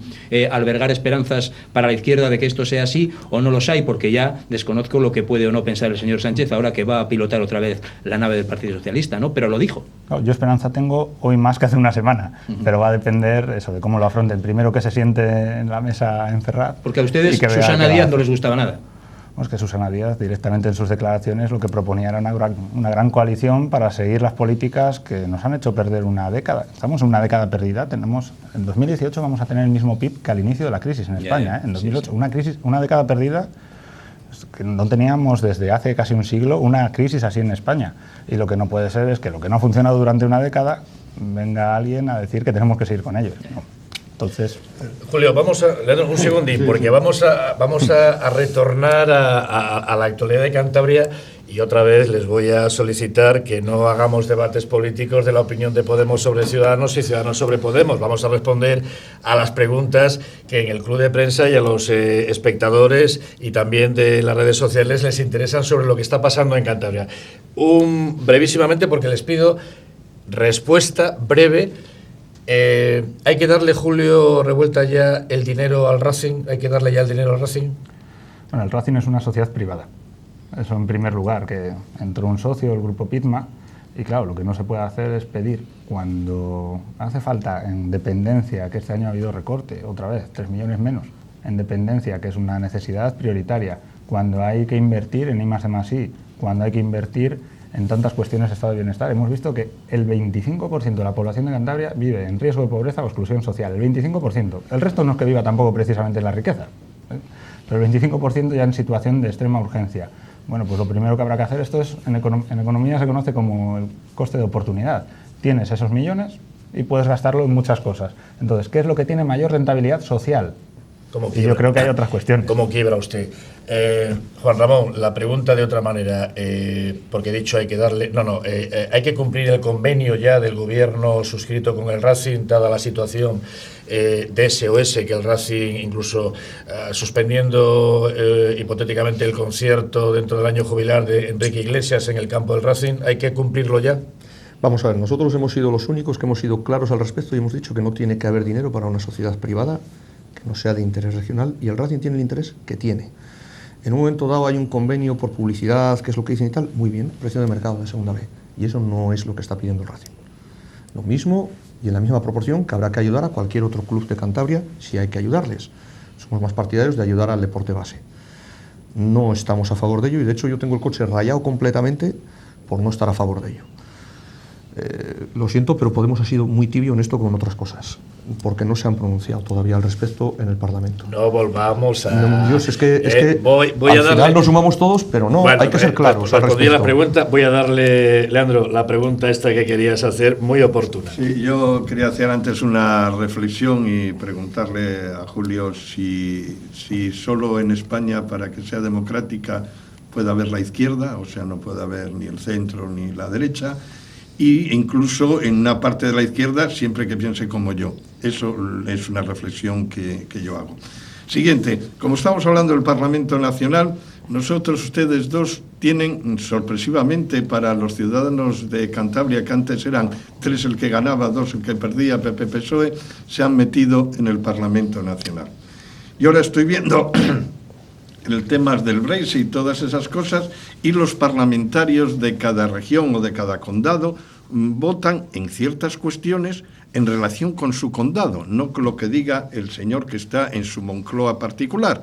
albergar esperanzas para la izquierda de que esto sea así o no los hay, porque ya desconozco lo que puede o no pensar el señor Sánchez ahora que va a pilotar otra vez la nave del Partido Socialista, ¿no? Pero lo dijo. No, yo esperanza tengo hoy más que hace una semana, pero va a depender eso de cómo lo afronten. Primero que se siente en la mesa en Ferraz. Porque a ustedes y que vea Susana que Díaz no les gustaba nada. Es que Susana Díaz directamente en sus declaraciones lo que proponía era una gran coalición para seguir las políticas que nos han hecho perder una década. Estamos en una década perdida. En 2018 vamos a tener el mismo PIB que al inicio de la crisis en España. En 2008, sí. Una década perdida que no teníamos desde hace casi un siglo una crisis así en España. Y lo que no puede ser es que lo que no ha funcionado durante una década venga alguien a decir que tenemos que seguir con ello. No. Entonces, Julio, vamos a darnos un segundín, porque vamos a retornar a la actualidad de Cantabria, y otra vez les voy a solicitar que no hagamos debates políticos de la opinión de Podemos sobre Ciudadanos y Ciudadanos sobre Podemos. Vamos a responder a las preguntas que en el Club de Prensa y a los espectadores y también de las redes sociales les interesan sobre lo que está pasando en Cantabria. Brevísimamente, porque les pido respuesta breve. ¿Hay que darle, Julio Revuelta, ya el dinero al Racing? ¿Hay que darle ya el dinero al Racing? Bueno, el Racing es una sociedad privada. Eso en primer lugar, que entró un socio, el grupo Pitma, y claro, lo que no se puede hacer es pedir cuando hace falta en dependencia, que este año ha habido recorte, otra vez, 3 millones menos, en dependencia, que es una necesidad prioritaria, cuando hay que invertir en I+D+I, cuando hay que invertir en tantas cuestiones de estado de bienestar. Hemos visto que el 25% de la población de Cantabria vive en riesgo de pobreza o exclusión social. El 25%. El resto no es que viva tampoco precisamente en la riqueza, pero el 25% ya en situación de extrema urgencia. Bueno, pues lo primero que habrá que hacer, esto es en economía se conoce como el coste de oportunidad. Tienes esos millones y puedes gastarlo en muchas cosas. Entonces, ¿qué es lo que tiene mayor rentabilidad social? Y yo creo que hay otras cuestiones. ¿Cómo quiebra usted? Juan Ramón, la pregunta de otra manera, porque he dicho hay que darle... hay que cumplir el convenio ya del gobierno suscrito con el Racing, dada la situación de SOS, que el Racing, incluso suspendiendo hipotéticamente el concierto dentro del año jubilar de Enrique Iglesias en el campo del Racing, ¿hay que cumplirlo ya? Vamos a ver, nosotros hemos sido los únicos que hemos sido claros al respecto y hemos dicho que no tiene que haber dinero para una sociedad privada que no sea de interés regional, y el Racing tiene el interés que tiene. En un momento dado hay un convenio por publicidad, que es lo que dicen y tal, muy bien, precio de mercado de segunda B. Y eso no es lo que está pidiendo el Racing. Lo mismo y en la misma proporción que habrá que ayudar a cualquier otro club de Cantabria si hay que ayudarles. Somos más partidarios de ayudar al deporte base. No estamos a favor de ello y de hecho yo tengo el coche rayado completamente por no estar a favor de ello. Lo siento, pero Podemos ha sido muy tibio en esto con otras cosas, porque no se han pronunciado todavía al respecto en el Parlamento. No volvamos a... No, Dios, es que voy al a darle... final nos sumamos todos, pero no, bueno, hay que ser claros al respondí a la respecto. pregunta, voy a darle, Leandro, la pregunta esta que querías hacer, muy oportuna. Sí, yo quería hacer antes una reflexión y preguntarle a Julio si solo en España, para que sea democrática, puede haber la izquierda, o sea, no puede haber ni el centro ni la derecha, y incluso en una parte de la izquierda, siempre que piense como yo. Eso es una reflexión que yo hago. Siguiente, como estamos hablando del Parlamento Nacional, ustedes dos tienen, sorpresivamente para los ciudadanos de Cantabria, que antes eran 3 el que ganaba, 2 el que perdía, PP-PSOE, se han metido en el Parlamento Nacional. Y ahora estoy viendo el tema del Brexit y todas esas cosas, y los parlamentarios de cada región o de cada condado votan en ciertas cuestiones en relación con su condado, no con lo que diga el señor que está en su Moncloa particular.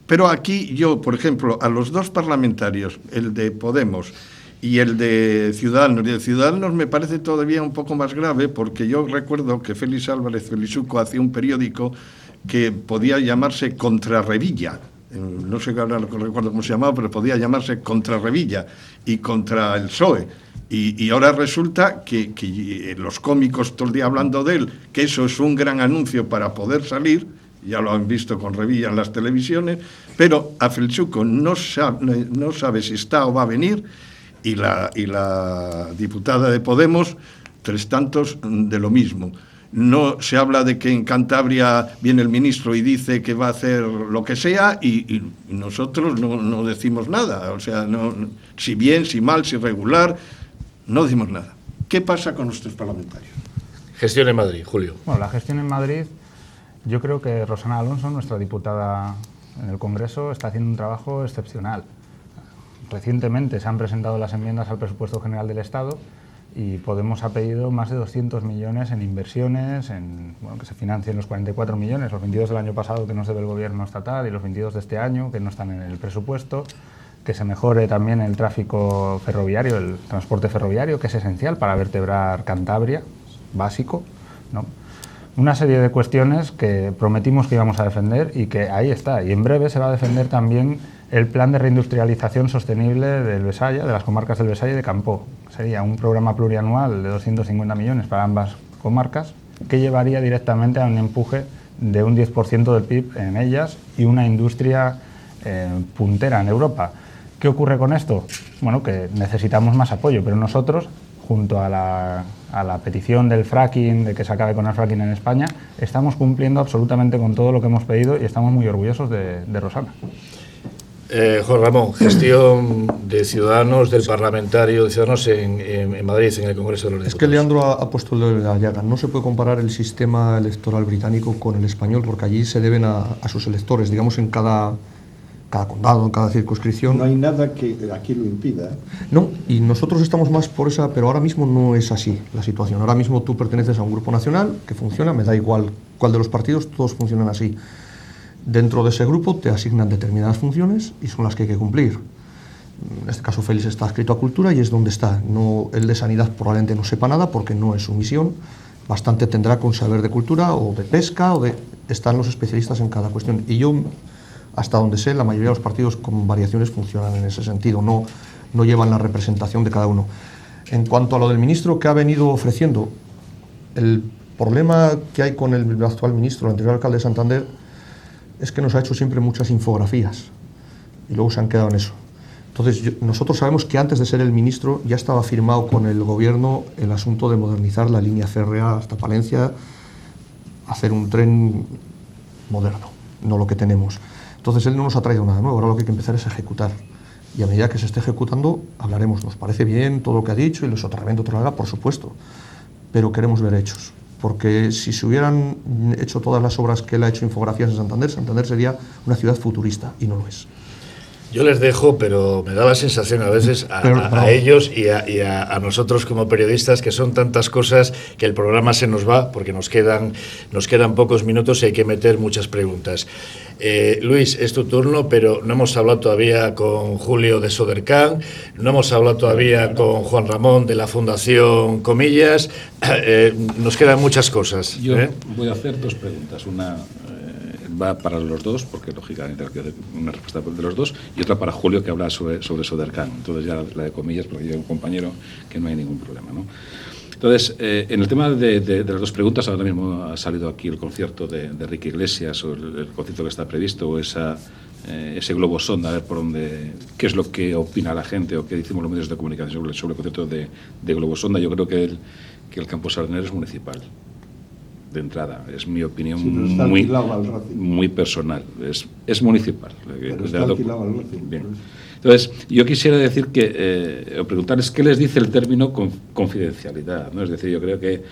Pero aquí yo, por ejemplo, a los 2 parlamentarios, el de Podemos y el de Ciudadanos me parece todavía un poco más grave, porque yo recuerdo que Félix Álvarez Felizuco hacía un periódico que podía llamarse Contrarrevilla. No sé ahora no recuerdo cómo se llamaba, pero podía llamarse Contrarrevilla y contra el PSOE. Y ahora resulta que los cómicos todo el día hablando de él, que eso es un gran anuncio para poder salir, ya lo han visto con Revilla en las televisiones, pero a Felizuco no sabe si está o va a venir, y la diputada de Podemos, 3 tantos de lo mismo. No se habla de que en Cantabria viene el ministro y dice que va a hacer lo que sea y nosotros no decimos nada. O sea, si bien, si mal, si regular, no decimos nada. ¿Qué pasa con nuestros parlamentarios? Gestión en Madrid, Julio. Bueno, la gestión en Madrid, yo creo que Rosana Alonso, nuestra diputada en el Congreso, está haciendo un trabajo excepcional. Recientemente se han presentado las enmiendas al presupuesto general del Estado y Podemos ha pedido más de 200 millones en inversiones, que se financien los 44 millones, los 22 del año pasado que nos debe el gobierno estatal y los 22 de este año que no están en el presupuesto, que se mejore también el tráfico ferroviario, el transporte ferroviario, que es esencial para vertebrar Cantabria, básico, ¿no? Una serie de cuestiones que prometimos que íbamos a defender y que ahí está. Y en breve se va a defender también el plan de reindustrialización sostenible del Besaya, de las comarcas del Besaya y de Campoo. Sería un programa plurianual de 250 millones para ambas comarcas que llevaría directamente a un empuje de un 10% del PIB en ellas y una industria puntera en Europa. ¿Qué ocurre con esto? Bueno, que necesitamos más apoyo, pero nosotros, junto a la petición del fracking, de que se acabe con el fracking en España, estamos cumpliendo absolutamente con todo lo que hemos pedido y estamos muy orgullosos de Rosana. Juan Ramón, gestión de Ciudadanos, del parlamentario de Ciudadanos en Madrid, en el Congreso de los Diputados. Es que Leandro ha puesto el dedo en la llaga. No se puede comparar el sistema electoral británico con el español, porque allí se deben a sus electores, digamos, en cada condado, en cada circunscripción. No hay nada que aquí lo impida. No, y nosotros estamos más por esa, pero ahora mismo no es así la situación. Ahora mismo tú perteneces a un grupo nacional que funciona, me da igual cuál de los partidos, todos funcionan así. Dentro de ese grupo te asignan determinadas funciones y son las que hay que cumplir. En este caso Félix está adscrito a Cultura y es donde está. No, el de Sanidad probablemente no sepa nada porque no es su misión. Bastante tendrá con saber de cultura o de pesca están los especialistas en cada cuestión. Y yo, hasta donde sé, la mayoría de los partidos con variaciones funcionan en ese sentido, no llevan la representación de cada uno. En cuanto a lo del ministro que ha venido ofreciendo, el problema que hay con el actual ministro, el anterior alcalde de Santander, es que nos ha hecho siempre muchas infografías y luego se han quedado en eso. Entonces, nosotros sabemos que antes de ser el ministro ya estaba firmado con el gobierno el asunto de modernizar la línea férrea hasta Palencia, hacer un tren moderno, no lo que tenemos. Entonces, él no nos ha traído nada nuevo, ahora lo que hay que empezar es a ejecutar. Y a medida que se esté ejecutando, hablaremos. Nos parece bien todo lo que ha dicho y el soterramiento, por supuesto, pero queremos ver hechos. Porque si se hubieran hecho todas las obras que él ha hecho infografías en Santander, Santander sería una ciudad futurista, y no lo es. Yo les dejo, pero me da la sensación a veces a ellos y a nosotros como periodistas que son tantas cosas que el programa se nos va porque nos quedan pocos minutos y hay que meter muchas preguntas. Luis, es tu turno, pero no hemos hablado todavía con Julio de Sodercan, no hemos hablado todavía con Juan Ramón de la Fundación Comillas. Nos quedan muchas cosas. Yo voy a hacer dos preguntas. Una va para los dos, porque lógicamente hay que hacer una respuesta de los dos, y otra para Julio, que habla sobre Sodercan. Entonces ya la de comillas, porque yo tengo un compañero que no hay ningún problema, ¿no? Entonces, en el tema de las dos preguntas, ahora mismo ha salido aquí el concierto de Enrique Iglesias, o el concierto que está previsto, o ese globo sonda, a ver por dónde, qué es lo que opina la gente o qué decimos los medios de comunicación sobre el concierto de globo sonda. Yo creo que el Campo Sardinero es municipal. De entrada, es mi opinión muy personal, es municipal. Pero está alquilado al Racing. Bien. Entonces, yo quisiera decir o preguntarles qué les dice el término confidencialidad, ¿no? Es decir, yo creo que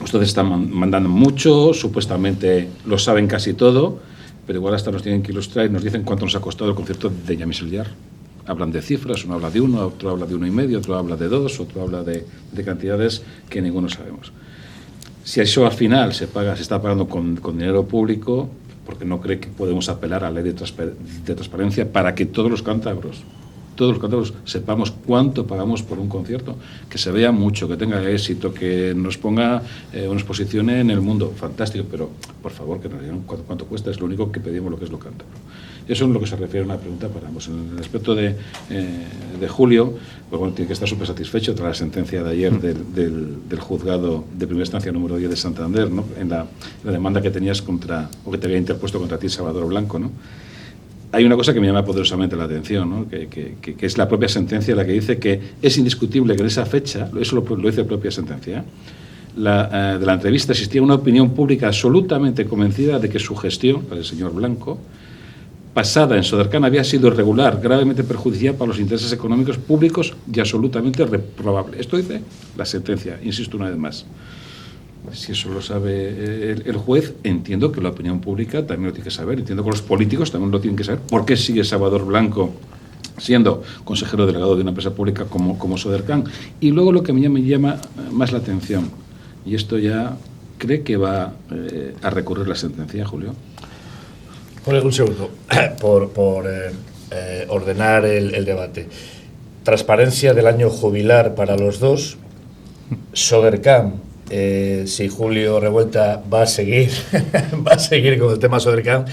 ustedes están mandando mucho, supuestamente lo saben casi todo, pero igual hasta nos tienen que ilustrar y nos dicen cuánto nos ha costado el concierto de James Hilliard. Hablan de cifras, uno habla de 1, otro habla de 1,5, otro habla de 2, otro habla de cantidades que ninguno sabemos. Si eso al final se está pagando con dinero público, porque no cree que podemos apelar a la ley de transparencia para que todos los cántabros sepamos cuánto pagamos por un concierto, que se vea mucho, que tenga éxito, que nos ponga una exposición en el mundo, fantástico, pero por favor que nos digan cuánto cuesta, es lo único que pedimos, lo que es lo cántabro. Eso es en lo que se refiere a una pregunta para ambos. En el aspecto de Julio, pues bueno, tiene que estar súper satisfecho tras la sentencia de ayer del juzgado de primera instancia número 10 de Santander, ¿no? En la demanda que tenías o que te había interpuesto contra ti Salvador Blanco, ¿no? Hay una cosa que me llama poderosamente la atención, ¿no? que es la propia sentencia la que dice que es indiscutible que en esa fecha, eso lo dice la propia sentencia, de la entrevista existía una opinión pública absolutamente convencida de que su gestión, la del señor Blanco, pasada en Sodercan, había sido irregular, gravemente perjudicial para los intereses económicos públicos y absolutamente reprobable. Esto dice la sentencia, insisto una vez más. Si eso lo sabe el juez, entiendo que la opinión pública también lo tiene que saber, entiendo que los políticos también lo tienen que saber. ¿Por qué sigue Salvador Blanco siendo consejero delegado de una empresa pública como Sodercan? Y luego lo que me llama más la atención, y esto ya cree que va a recurrir la sentencia, Julio. Un segundo, por ordenar el debate. Transparencia del año jubilar para los dos. Sodercan, si Julio Revuelta va a seguir con el tema Sodercan.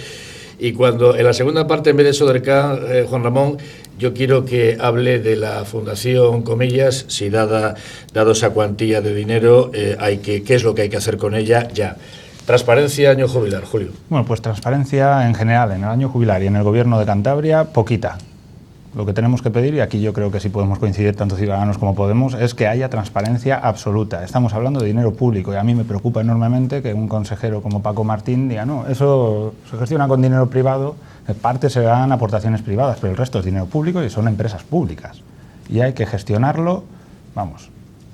Y cuando en la segunda parte, en vez de Sodercan, Juan Ramón, yo quiero que hable de la Fundación Comillas, si dado esa cuantía de dinero, ¿qué es lo que hay que hacer con ella ya? Transparencia, año jubilar, Julio. Bueno, pues transparencia en general, en el año jubilar y en el Gobierno de Cantabria, poquita. Lo que tenemos que pedir, y aquí yo creo que sí podemos coincidir tanto Ciudadanos como Podemos, es que haya transparencia absoluta. Estamos hablando de dinero público y a mí me preocupa enormemente que un consejero como Paco Martín diga, no, eso se gestiona con dinero privado, en parte se dan aportaciones privadas, pero el resto es dinero público y son empresas públicas. Y hay que gestionarlo, vamos,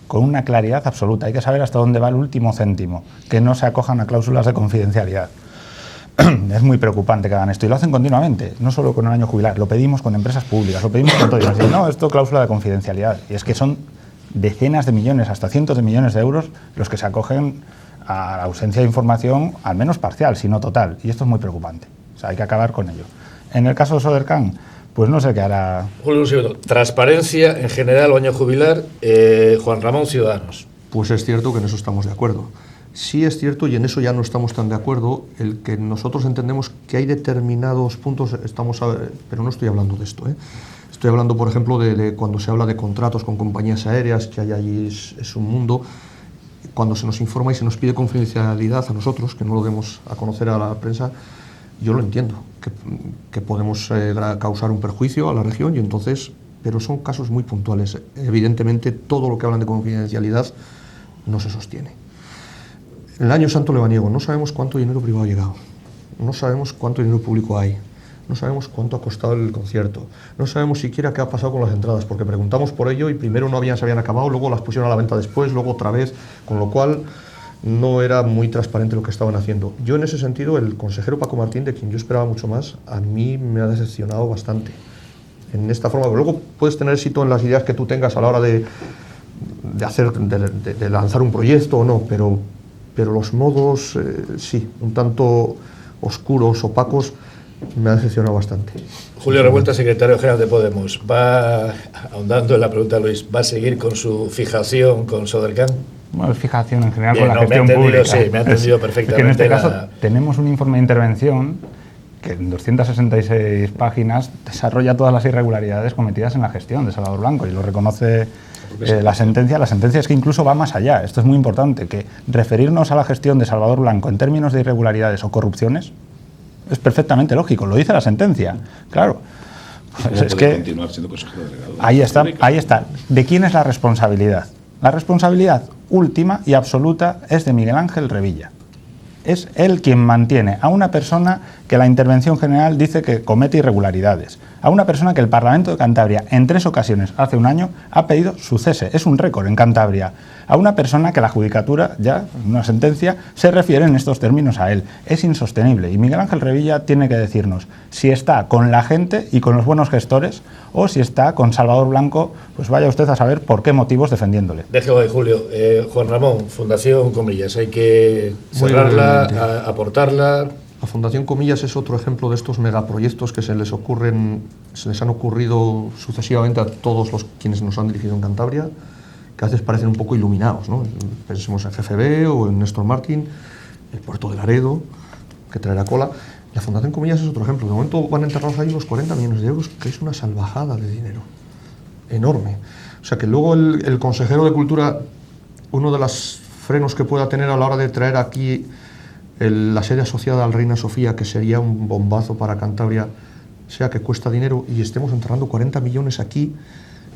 con una claridad absoluta. Hay que saber hasta dónde va el último céntimo, que no se acojan a cláusulas de confidencialidad. Es muy preocupante que hagan esto y lo hacen continuamente, no solo con el año jubilar, lo pedimos con empresas públicas, lo pedimos con todo. Y nos dicen, no, esto cláusula de confidencialidad. Y es que son decenas de millones, hasta cientos de millones de euros los que se acogen a la ausencia de información, al menos parcial, si no total. Y esto es muy preocupante. O sea, hay que acabar con ello. En el caso de Sodercan, pues no sé qué hará. Julio, un segundo. Transparencia en general o año jubilar, Juan Ramón, Ciudadanos. Pues es cierto que en eso estamos de acuerdo. Sí es cierto, y en eso ya no estamos tan de acuerdo, el que nosotros entendemos que hay determinados puntos, pero no estoy hablando de esto, ¿eh? Estoy hablando, por ejemplo, de cuando se habla de contratos con compañías aéreas, que hay allí es un mundo. Cuando se nos informa y se nos pide confidencialidad a nosotros, que no lo demos a conocer a la prensa, yo lo entiendo, que podemos causar un perjuicio a la región, y entonces, pero son casos muy puntuales. Evidentemente, todo lo que hablan de confidencialidad no se sostiene. En el año santo lebaniego no sabemos cuánto dinero privado ha llegado, no sabemos cuánto dinero público hay, no sabemos cuánto ha costado el concierto, no sabemos siquiera qué ha pasado con las entradas, porque preguntamos por ello y primero se habían acabado, luego las pusieron a la venta después, luego otra vez, con lo cual no era muy transparente lo que estaban haciendo. Yo en ese sentido, el consejero Paco Martín, de quien yo esperaba mucho más, a mí me ha decepcionado bastante. En esta forma, pero luego puedes tener éxito en las ideas que tú tengas a la hora de lanzar un proyecto o no, pero los modos, sí, un tanto oscuros, opacos, me ha decepcionado bastante. Julio Revuelta, secretario general de Podemos, va, ahondando en la pregunta de Luis, ¿va a seguir con su fijación con Sodercan? Bueno, fijación en general Bien, con la gestión pública. Sí, me ha entendido perfectamente. Es que en este caso tenemos un informe de intervención que en 266 páginas desarrolla todas las irregularidades cometidas en la gestión de Salvador Blanco y lo reconoce la sentencia. La sentencia es que incluso va más allá. Esto es muy importante, que referirnos a la gestión de Salvador Blanco en términos de irregularidades o corrupciones es perfectamente lógico, lo dice la sentencia, claro. Pues es que continuar siendo consejero delegado. ahí está. ¿De quién es la responsabilidad? La responsabilidad última y absoluta es de Miguel Ángel Revilla. Es él quien mantiene a una persona que la intervención general dice que comete irregularidades, a una persona que el Parlamento de Cantabria en 3 ocasiones hace un año ha pedido su cese, es un récord en Cantabria, a una persona que la Judicatura ya, en una sentencia, se refiere en estos términos a él. Es insostenible y Miguel Ángel Revilla tiene que decirnos si está con la gente y con los buenos gestores o si está con Salvador Blanco, pues vaya usted a saber por qué motivos defendiéndole. Déjelo ahí, Julio. Juan Ramón, Fundación Comillas, hay que cerrarla, aportarla. La Fundación Comillas es otro ejemplo de estos megaproyectos que se les han ocurrido sucesivamente a todos los quienes nos han dirigido en Cantabria, que a veces parecen un poco iluminados, ¿no? Pensemos en GFB o en Néstor Martín, el puerto de Laredo, que traerá cola. La Fundación Comillas es otro ejemplo. De momento van enterrados ahí los 40 millones de euros, que es una salvajada de dinero, enorme. O sea que luego el consejero de Cultura, uno de los frenos que pueda tener a la hora de traer aquí la sede asociada al Reina Sofía, que sería un bombazo para Cantabria, sea que cuesta dinero y estemos enterrando 40 millones aquí,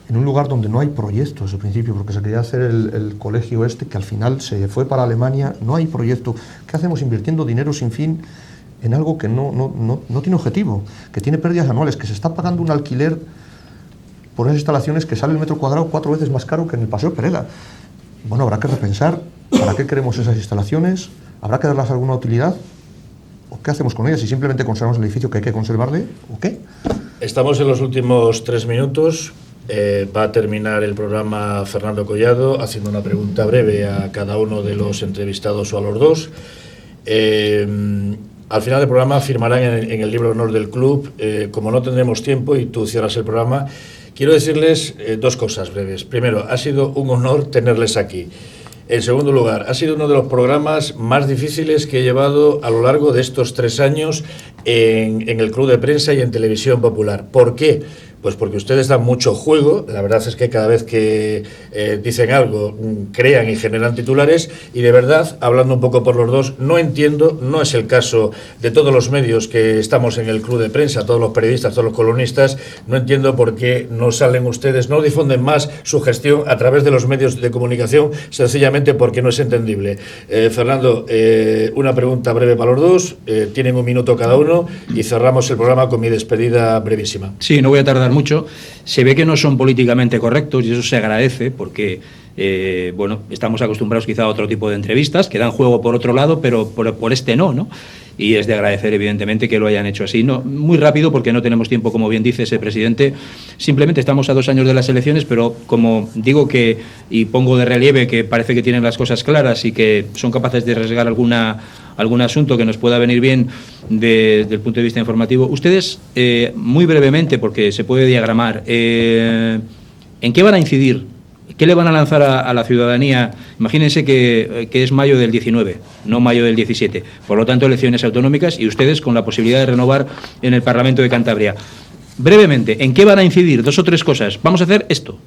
en un lugar donde no hay proyecto desde el principio, porque se quería hacer el colegio que al final se fue para Alemania, no hay proyecto. ¿Qué hacemos invirtiendo dinero sin fin en algo que no tiene objetivo, que tiene pérdidas anuales, que se está pagando un alquiler por esas instalaciones que sale el metro cuadrado 4 veces más caro que en el Paseo Pereda? Bueno, habrá que repensar para qué queremos esas instalaciones, habrá que darles alguna utilidad, o qué hacemos con ellas, si simplemente conservamos el edificio que hay que conservarle, o qué. Estamos en los últimos 3 minutos. Va a terminar el programa Fernando Collado haciendo una pregunta breve a cada uno de los entrevistados o a los dos. Al final del programa firmarán en el libro de honor del club. Como no tendremos tiempo y tú cierras el programa, quiero decirles 2 cosas breves. Primero, ha sido un honor tenerles aquí. En segundo lugar, ha sido uno de los programas más difíciles que he llevado a lo largo de estos 3 años en el Club de Prensa y en Televisión Popular. ¿Por qué? Pues porque ustedes dan mucho juego, la verdad es que cada vez que dicen algo crean y generan titulares y de verdad, hablando un poco por los dos, no entiendo, no es el caso de todos los medios que estamos en el Club de Prensa, todos los periodistas, todos los columnistas, no entiendo por qué no salen ustedes, no difunden más su gestión a través de los medios de comunicación, sencillamente porque no es entendible. Fernando, una pregunta breve para los dos, tienen 1 minuto cada uno y cerramos el programa con mi despedida brevísima. Sí, no voy a tardar mucho. Se ve que no son políticamente correctos y eso se agradece porque bueno, estamos acostumbrados quizá a otro tipo de entrevistas que dan juego por otro lado, pero por este no. Y es de agradecer evidentemente que lo hayan hecho así. No, muy rápido porque no tenemos tiempo, como bien dice ese presidente. Simplemente estamos a 2 años de las elecciones, pero como digo y pongo de relieve que parece que tienen las cosas claras y que son capaces de arriesgar algún asunto que nos pueda venir bien desde el punto de vista informativo. Ustedes, muy brevemente, porque se puede diagramar, ¿en qué van a incidir? ¿Qué le van a lanzar a la ciudadanía? Imagínense que es mayo del 19, no mayo del 17. Por lo tanto, elecciones autonómicas y ustedes con la posibilidad de renovar en el Parlamento de Cantabria. Brevemente, ¿en qué van a incidir? 2 o 3 cosas. Vamos a hacer esto.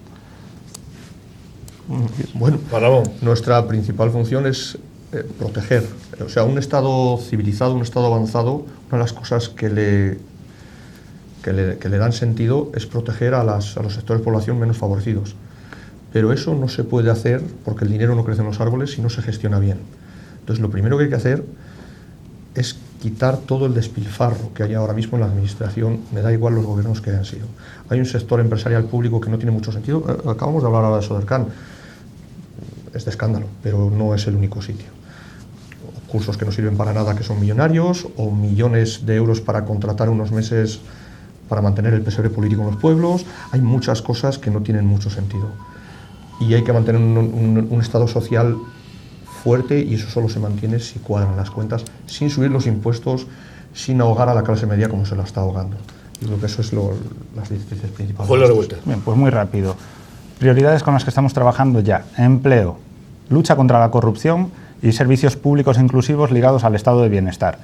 Bueno, nuestra principal función es proteger. O sea, un Estado civilizado, un Estado avanzado, una de las cosas que le dan sentido es proteger a los sectores de población menos favorecidos. Pero eso no se puede hacer porque el dinero no crece en los árboles si no se gestiona bien. Entonces, lo primero que hay que hacer es quitar todo el despilfarro que hay ahora mismo en la administración, me da igual los gobiernos que hayan sido. Hay un sector empresarial público que no tiene mucho sentido. Acabamos de hablar ahora de Sodercan. Es de escándalo, pero no es el único sitio. cursos que no sirven para nada, que son millonarios, o millones de euros para contratar unos meses para mantener el pesebre político en los pueblos. Hay muchas cosas que no tienen mucho sentido. Y hay que mantener un Estado social fuerte, y eso solo se mantiene si cuadran las cuentas, sin subir los impuestos, sin ahogar a la clase media como se la está ahogando. Yo creo que eso es las directrices principales. Julio Revuelta. Bien, pues muy rápido. Prioridades con las que estamos trabajando ya: empleo, lucha contra la corrupción y servicios públicos inclusivos ligados al estado de bienestar.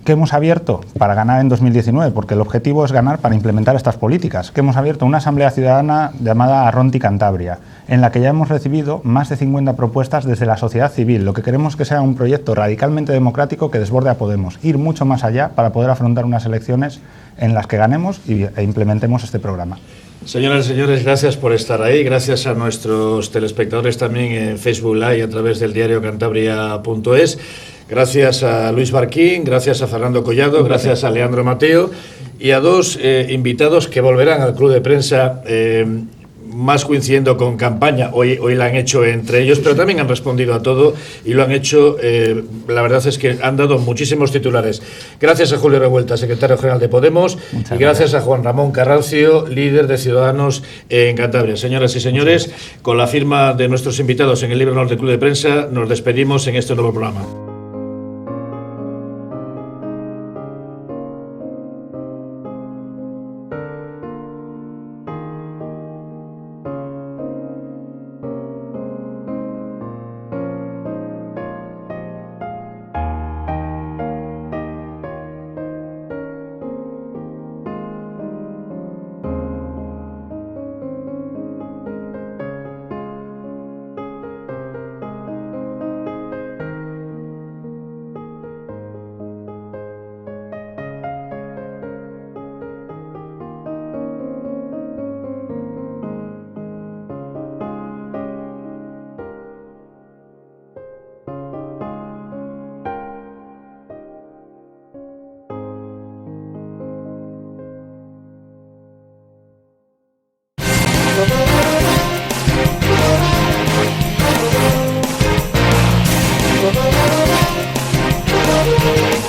¿Qué hemos abierto para ganar en 2019? Porque el objetivo es ganar para implementar estas políticas. Que hemos abierto una asamblea ciudadana llamada Arronti Cantabria, en la que ya hemos recibido más de 50 propuestas desde la sociedad civil. Lo que queremos que sea un proyecto radicalmente democrático que desborde a Podemos, ir mucho más allá para poder afrontar unas elecciones en las que ganemos e implementemos este programa. Señoras y señores, gracias por estar ahí, gracias a nuestros telespectadores también en Facebook Live a través del diario cantabria.es, gracias a Luis Barquín, gracias a Fernando Collado, gracias a Leandro Mateo y a dos invitados que volverán al Club de Prensa, más coincidiendo con campaña. Hoy la han hecho entre ellos, pero también han respondido a todo y lo han hecho, la verdad es que han dado muchísimos titulares. Gracias a Julio Revuelta, secretario general de Podemos, y gracias a Juan Ramón Carrancio, líder de Ciudadanos en Cantabria. Señoras y señores, con la firma de nuestros invitados en el libro honor del Club de Prensa, nos despedimos en este nuevo programa. Thank you.